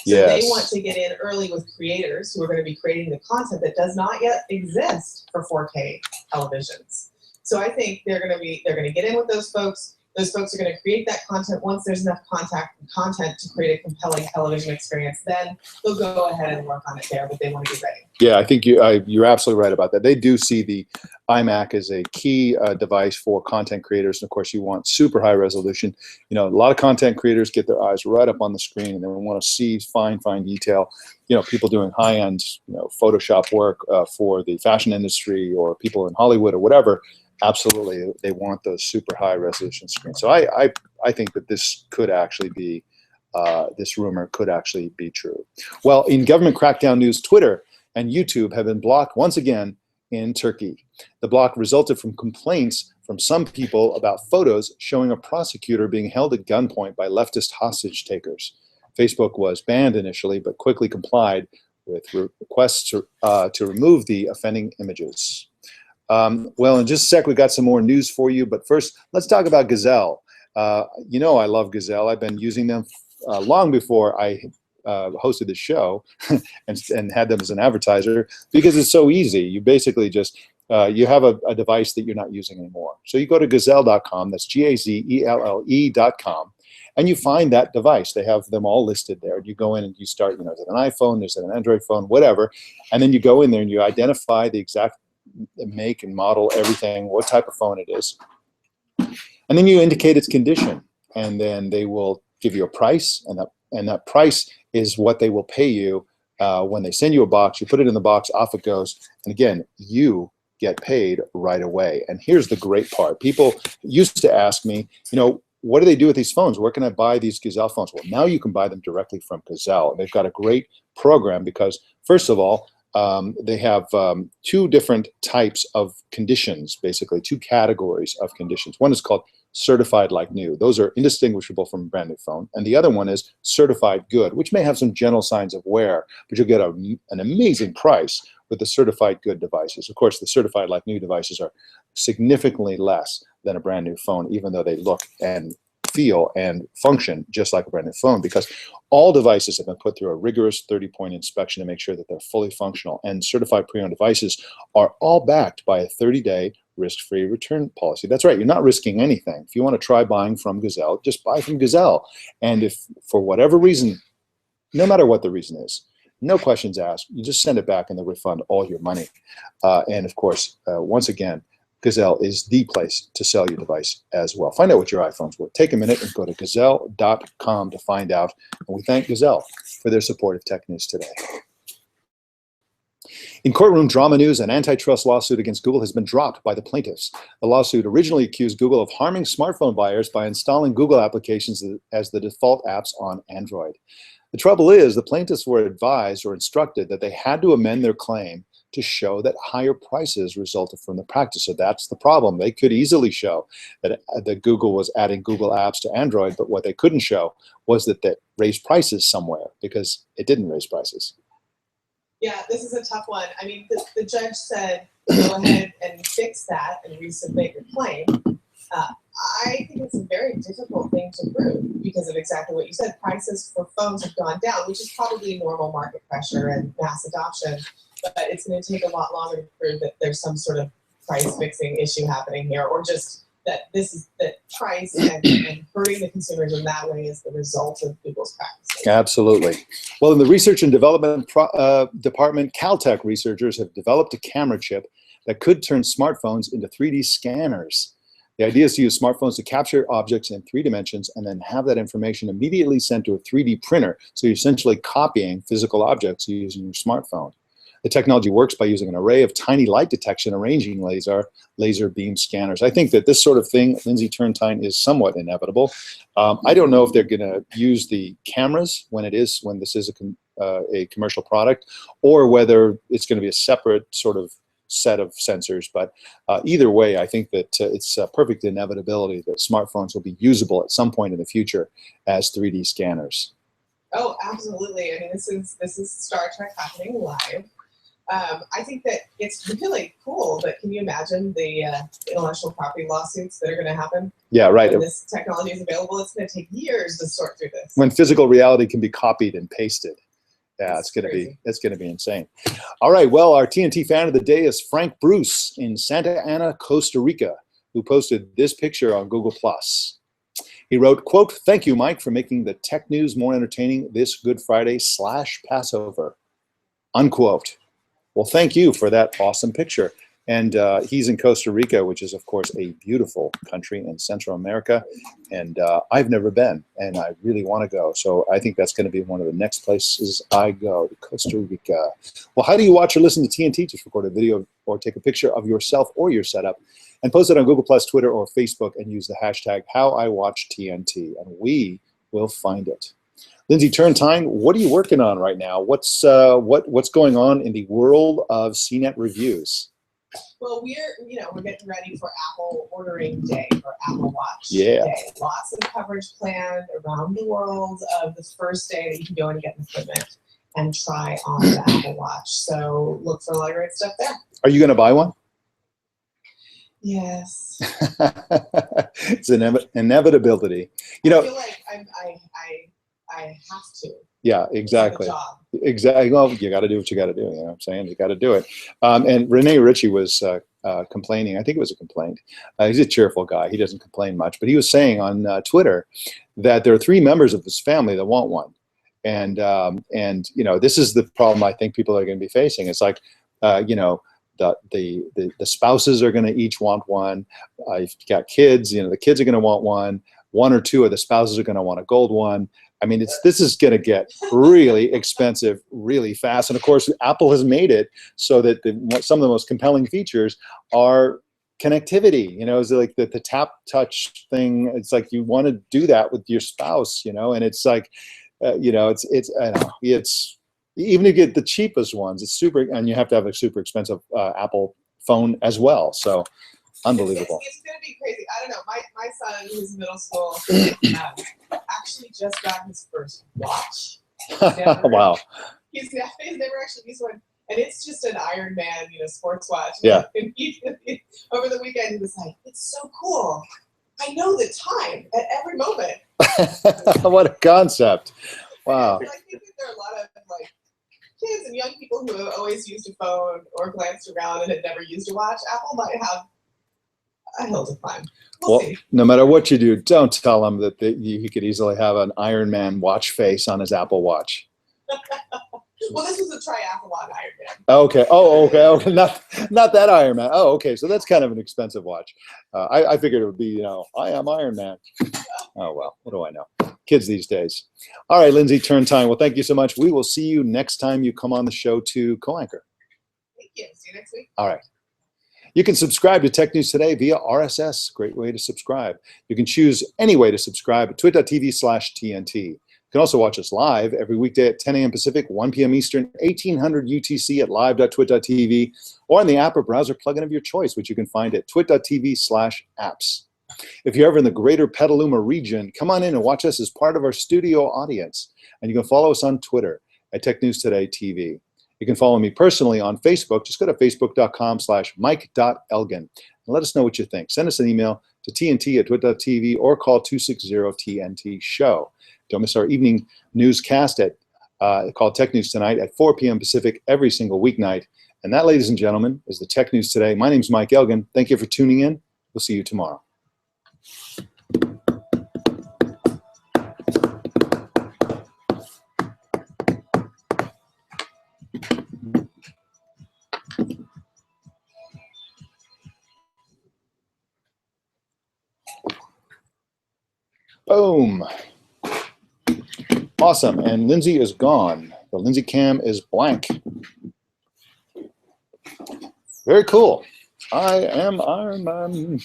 So Yes. they want to get in early with creators who are going to be creating the content that does not yet exist for 4K televisions. So I think they're going to get in with those folks. Those folks are going to create that content. Once there's enough content to create a compelling television experience, then they'll go ahead and work on it there, but they want to get ready. Yeah, I think you're absolutely right about that. They do see the iMac as a key device for content creators. And of course, you want super high resolution. You know, a lot of content creators get their eyes right up on the screen and they want to see fine detail. You know, people doing high-end, you know, Photoshop work for the fashion industry or people in Hollywood or whatever. Absolutely, they want those super high resolution screens. So I think that this could actually be, this rumor could actually be true. Well, in government crackdown news, Twitter and YouTube have been blocked once again in Turkey. The block resulted from complaints from some people about photos showing a prosecutor being held at gunpoint by leftist hostage takers. Facebook was banned initially, but quickly complied with requests to remove the offending images. Well, in just a sec, we got some more news for you, but first, let's talk about Gazelle. You know I love Gazelle. I've been using them long before I hosted the show and had them as an advertiser because it's so easy. You basically just, you have a device that you're not using anymore. So you go to gazelle.com, that's GAZELLE.com, and you find that device. They have them all listed there. You go in and you start, you know, is it an iPhone, is it an Android phone, whatever, and then you go in there and you identify the exact make and model, everything, what type of phone it is. And then you indicate its condition, and then they will give you a price, and that price is what they will pay you when they send you a box. You put it in the box, off it goes, and again, you get paid right away. And here's the great part. People used to ask me, you know, what do they do with these phones? Where can I buy these Gazelle phones? Well, now you can buy them directly from Gazelle. They've got a great program because, first of all, they have two different types of conditions, basically two categories of conditions. One is called certified like new. Those are indistinguishable from a brand new phone. And the other one is certified good, which may have some general signs of wear, but you'll get an amazing price with the certified good devices. Of course, the certified like new devices are significantly less than a brand new phone, even though they look and feel and function just like a brand new phone, because all devices have been put through a rigorous 30-point inspection to make sure that they're fully functional. And certified pre-owned devices are all backed by a 30-day risk-free return policy. That's right, you're not risking anything. If you want to try buying from Gazelle, just buy from Gazelle. And if for whatever reason, no matter what the reason is, no questions asked, you just send it back and they'll refund all your money. And of course, once again, Gazelle is the place to sell your device as well. Find out what your iPhone's worth. Take a minute and go to gazelle.com to find out. And we thank Gazelle for their support of Tech News Today. In courtroom drama news, an antitrust lawsuit against Google has been dropped by the plaintiffs. The lawsuit originally accused Google of harming smartphone buyers by installing Google applications as the default apps on Android. The trouble is, the plaintiffs were advised or instructed that they had to amend their claim to show that higher prices resulted from the practice. So that's the problem. They could easily show that Google was adding Google apps to Android, but what they couldn't show was that they raised prices somewhere, because it didn't raise prices. Yeah, this is a tough one. I mean, the judge said, go ahead and fix that and resubmit your claim. I think it's a very difficult thing to prove because of exactly what you said. Prices for phones have gone down, which is probably normal market pressure and mass adoption. But it's going to take a lot longer to prove that there's some sort of price fixing issue happening here, or just that this is that price and hurting the consumers in that way is the result of Google's practices. Absolutely. Well, in the research and development department, Caltech researchers have developed a camera chip that could turn smartphones into 3D scanners. The idea is to use smartphones to capture objects in 3 dimensions and then have that information immediately sent to a 3D printer. So you're essentially copying physical objects using your smartphone. The technology works by using an array of tiny light detection arranging laser beam scanners. I think that this sort of thing, Lindsay Turntine, is somewhat inevitable. I don't know if they're going to use the cameras when this is a commercial product, or whether it's going to be a separate sort of set of sensors. But either way, I think that it's a perfect inevitability that smartphones will be usable at some point in the future as 3D scanners. Oh, absolutely. I mean, this is Star Trek happening live. I think that it's really cool, but can you imagine the intellectual property lawsuits that are going to happen? Yeah, right. When this technology is available, it's going to take years to sort through this. When physical reality can be copied and pasted. Yeah, it's going to be insane. All right, well, our TNT fan of the day is Frank Bruce in Santa Ana, Costa Rica, who posted this picture on Google+. He wrote, quote, "Thank you, Mike, for making the tech news more entertaining this Good Friday / Passover," unquote. Well, thank you for that awesome picture. And he's in Costa Rica, which is, of course, a beautiful country in Central America. And I've never been, and I really want to go. So I think that's going to be one of the next places I go, to Costa Rica. Well, how do you watch or listen to TNT? Just record a video or take a picture of yourself or your setup and post it on Google+, Twitter, or Facebook, and use the hashtag #HowIWatchTNT, and we will find it. Lindsay Turntine, what are you working on right now? What's going on in the world of CNET reviews? Well, we're getting ready for Apple Ordering Day, or Apple Watch Yeah. Day. Lots of coverage planned around the world of this first day that you can go and get an equipment and try on the Apple Watch. So look for a lot of great stuff there. Are you going to buy one? Yes. It's an inevitability. You know. I feel like I have to. Yeah, exactly. It's a job. Exactly. Well, you got to do what you got to do. You know what I'm saying? You got to do it. And Renee Ritchie was complaining. I think it was a complaint. He's a cheerful guy. He doesn't complain much. But he was saying on Twitter that there are 3 members of his family that want one. And you know, this is the problem I think people are going to be facing. It's like, you know, the spouses are going to each want one. If you got kids, you know, the kids are going to want one. 1 or 2 of the spouses are going to want a gold one. I mean, this is going to get really expensive really fast. And of course, Apple has made it so that some of the most compelling features are connectivity. You know, it's like the tap touch thing. It's like you want to do that with your spouse, you know, and it's like, you know, it's I don't know, it's even if you get the cheapest ones, it's super, and you have to have a super expensive Apple phone as well. So unbelievable. It's going to be crazy. I don't know. My son, who's in middle school, actually just got his first watch. Wow. He's never actually used one. And it's just an Iron Man, you know, sports watch. Yeah. And over the weekend, he was like, "It's so cool. I know the time at every moment." What a concept. Wow. I think that there are a lot of like kids and young people who have always used a phone or glanced around and had never used a watch. Apple might have a hill to climb. We'll see. No matter what you do, don't tell him that he could easily have an Iron Man watch face on his Apple Watch. Well, this was a triathlon Iron Man. Okay. Oh, okay. Not that Iron Man. Oh, okay. So that's kind of an expensive watch. I figured it would be, you know, I am Iron Man. Oh, well, what do I know? Kids these days. All right, Lindsay Turntine. Well, thank you so much. We will see you next time you come on the show to co-anchor. Thank you. See you next week. All right. You can subscribe to Tech News Today via RSS. Great way to subscribe. You can choose any way to subscribe at twit.tv/TNT. You can also watch us live every weekday at 10 a.m. Pacific, 1 p.m. Eastern, 1800 UTC at live.twit.tv, or on the app or browser plugin of your choice, which you can find at twit.tv/apps. If you're ever in the greater Petaluma region, come on in and watch us as part of our studio audience. And you can follow us on Twitter at Tech News Today TV. You can follow me personally on Facebook. Just go to facebook.com/mike.elgin and let us know what you think. Send us an email to tnt@twit.tv or call 260-TNT-SHOW. Don't miss our evening newscast called Tech News Tonight at 4 p.m. Pacific every single weeknight. And that, ladies and gentlemen, is the Tech News Today. My name's Mike Elgin. Thank you for tuning in. We'll see you tomorrow. Boom. Awesome. And Lindsay is gone. The Lindsay cam is blank. Very cool. I am Iron Man.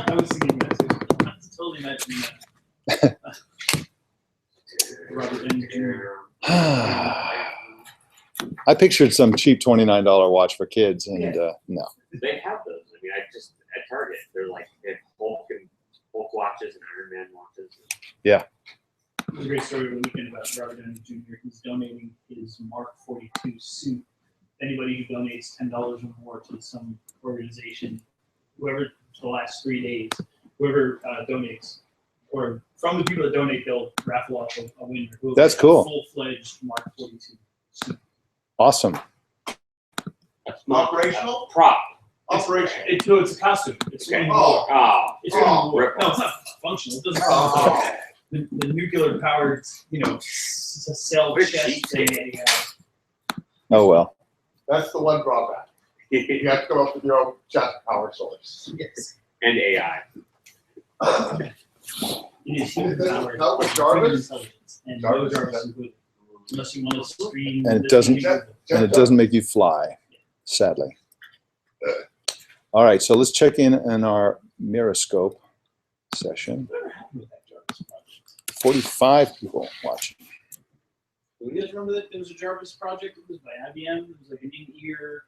I was thinking that too. I was totally imagining that. Robert Downey Jr. I pictured some cheap $29 watch for kids, and no. They have those. I mean, I just at Target, they're like they have Hulk watches and Iron Man watches. Yeah. There's a great story over the weekend about Robert Downey Jr. He's donating his Mark 42 suit. Anybody who donates $10 or more to some organization, whoever for the last 3 days, whoever donates, or from the people that donate, they'll raffle off a winner. Who will That's get a cool. Full-fledged Mark 42 suit. Awesome. That's not Operational? prop. Operation. It's a costume. It's Okay. when you wore. Oh, It's when you Oh, wore. rip No, off. it's not functional. It doesn't. Oh. The nuclear powered, cell Which chest sheet? thing they have. Oh, well. That's the one drawback. You have to come up with your own chest power source. Yes. And AI. It is human It doesn't powered. help with human Jarvis? intelligence, and Jarvis, no Jarvis yeah. is good. Unless you want to screen. And it the doesn't- TV. And it doesn't make you fly, sadly. All right, so let's check in our Periscope session. Whatever happened with that Jarvis project? 45 people watching. Do you guys remember that there was a Jarvis project? It was by IBM. It was like an in-ear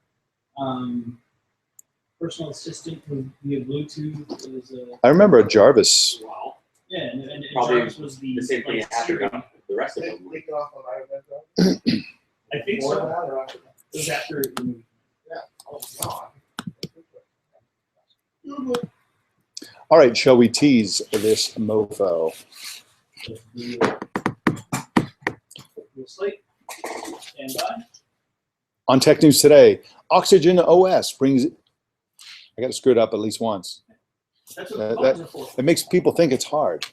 personal assistant via Bluetooth. It was a I remember a Jarvis. Wow. yeah, and Probably Jarvis was the The same thing like, happened Siri. with the rest of They them. leak it off on Iron Man. I think Before so. that or after that? It was after the movie. Oh, God. All right, shall we tease this mofo? The slate. Stand by. On Tech News Today, Oxygen OS brings, I got to screw it up at least once. That's what That- buttons are for. It makes people think it's hard.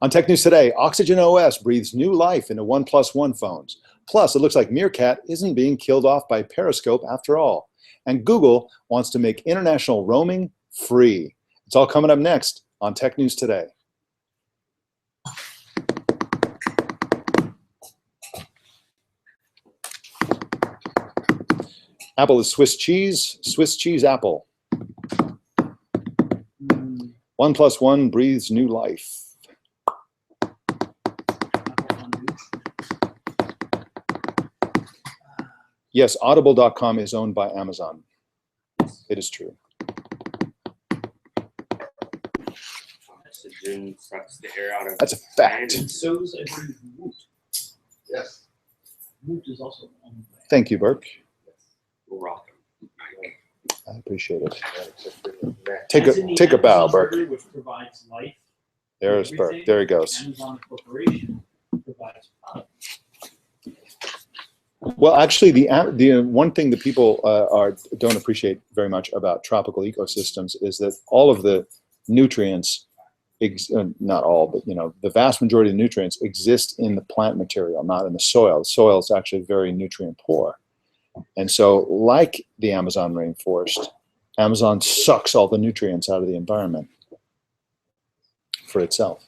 On Tech News Today, Oxygen OS breathes new life into OnePlus phones. Plus, it looks like Meerkat isn't being killed off by Periscope after all. And Google wants to make international roaming free. It's all coming up next on Tech News Today. Apple is Swiss cheese Apple. Mm, OnePlus breathes new life. Yes, audible.com is owned by Amazon. It is true. Oxygen sucks the air out of. That's a fact. And so's I believe Woot. Yes. Woot is also owned by. Thank you, Burke. We'll rock 'em. I appreciate it. Yeah. Take As in the a bow, Amazon Burke. burger, which provides life. There's Burke. Everything. There he goes. Amazon Corporation provides product. Well, actually, the one thing that people don't appreciate very much about tropical ecosystems is that all of the nutrients, not all, but the vast majority of the nutrients exist in the plant material, not in the soil. The soil is actually very nutrient poor. And so, like the Amazon rainforest, Amazon sucks all the nutrients out of the environment for itself.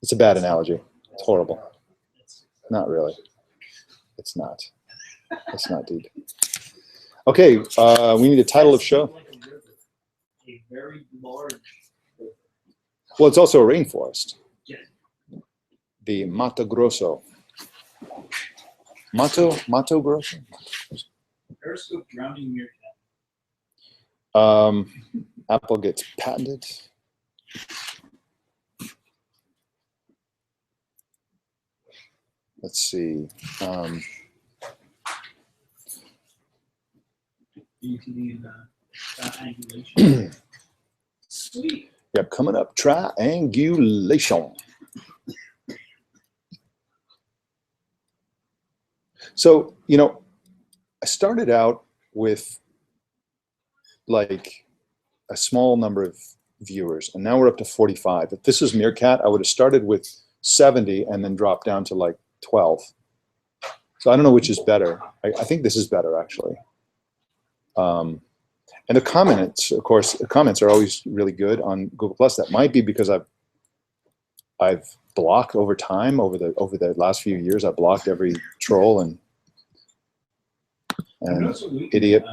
It's a bad analogy. It's horrible. Not really. It's not. It's not, dude. Okay, we need a title of show. Like a river, a very large river. Well, it's also a rainforest. Yes. The Mato Grosso. Mato Grosso? Periscope drowning meerkat. Apple gets patented. Let's see. BTD and triangulation. Sweet. Yep, coming up, triangulation. So, I started out with like a small number of viewers, and now we're up to 45. If this is Meerkat, I would have started with 70 and then dropped down to like 12. So I don't know which is better. I think this is better, actually. And the comments, of course, the comments are always really good on Google Plus. That might be because I've blocked over time, over the last few years. I've blocked every troll and idiot.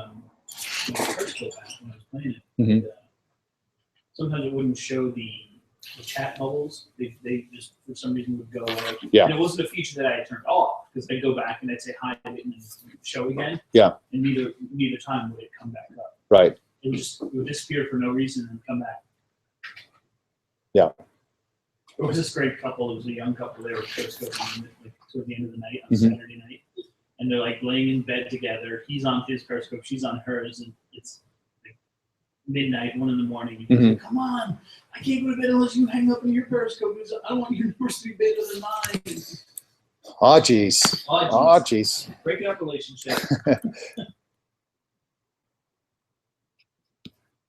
Periscope app when I was playing it. Mhm. Sometimes it wouldn't show the chat bubbles. They just for some reason would go away. Yeah. And it wasn't a feature that I had turned off because they'd go back and they'd say hi and then show again. Yeah. And neither time would it come back up. Right. It would disappear for no reason and come back. Yeah. There was this great couple. It was a young couple. They were Periscoping like toward the end of the night on Mhm. Saturday night, and they're like laying in bed together. He's on his Periscope, she's on hers, and it's like midnight, 1 a.m. He goes, Mhm. "Come on, I can't go to bed unless you hang up on your Periscope. Because I don't want your numbers to be bigger than mine." Oh, geez. Oh, geez. Breaking up relationship.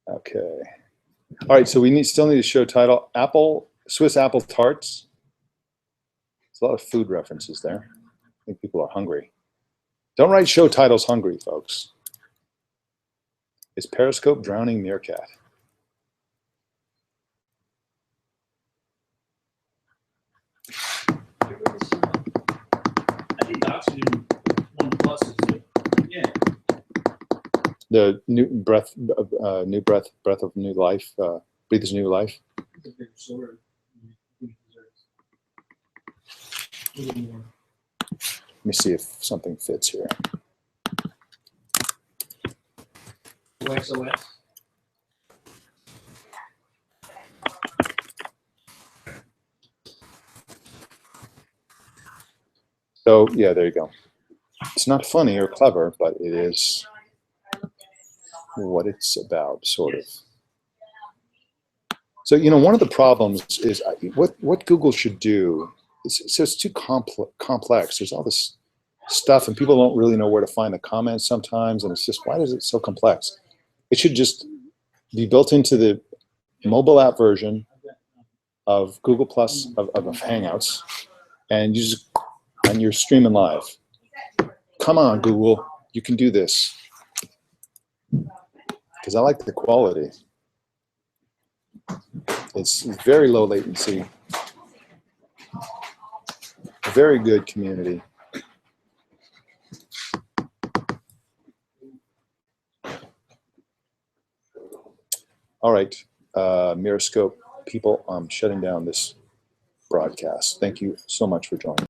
Okay. All right, so we still need to show title. Swiss apple tarts. There's a lot of food references there. I think people are hungry. Don't write show titles hungry, folks. Is Periscope drowning Meerkat? I think the Oxygen 1 Plus is good. Yeah. The new breath of new life, breathes new life. It's a bigger sword. I think it deserves a little more. Let me see if something fits here. XOS. So yeah, there you go. It's not funny or clever, but it is what it's about, sort of. So, one of the problems is what Google should do is it's too complex. There's all this stuff and people don't really know where to find the comments sometimes. And it's just, why is it so complex? It should just be built into the mobile app version of Google Plus, of Hangouts, and you're streaming live. Come on, Google, you can do this. Because I like the quality. It's very low latency, very good community. All right, Periscope people, I'm shutting down this broadcast. Thank you so much for joining.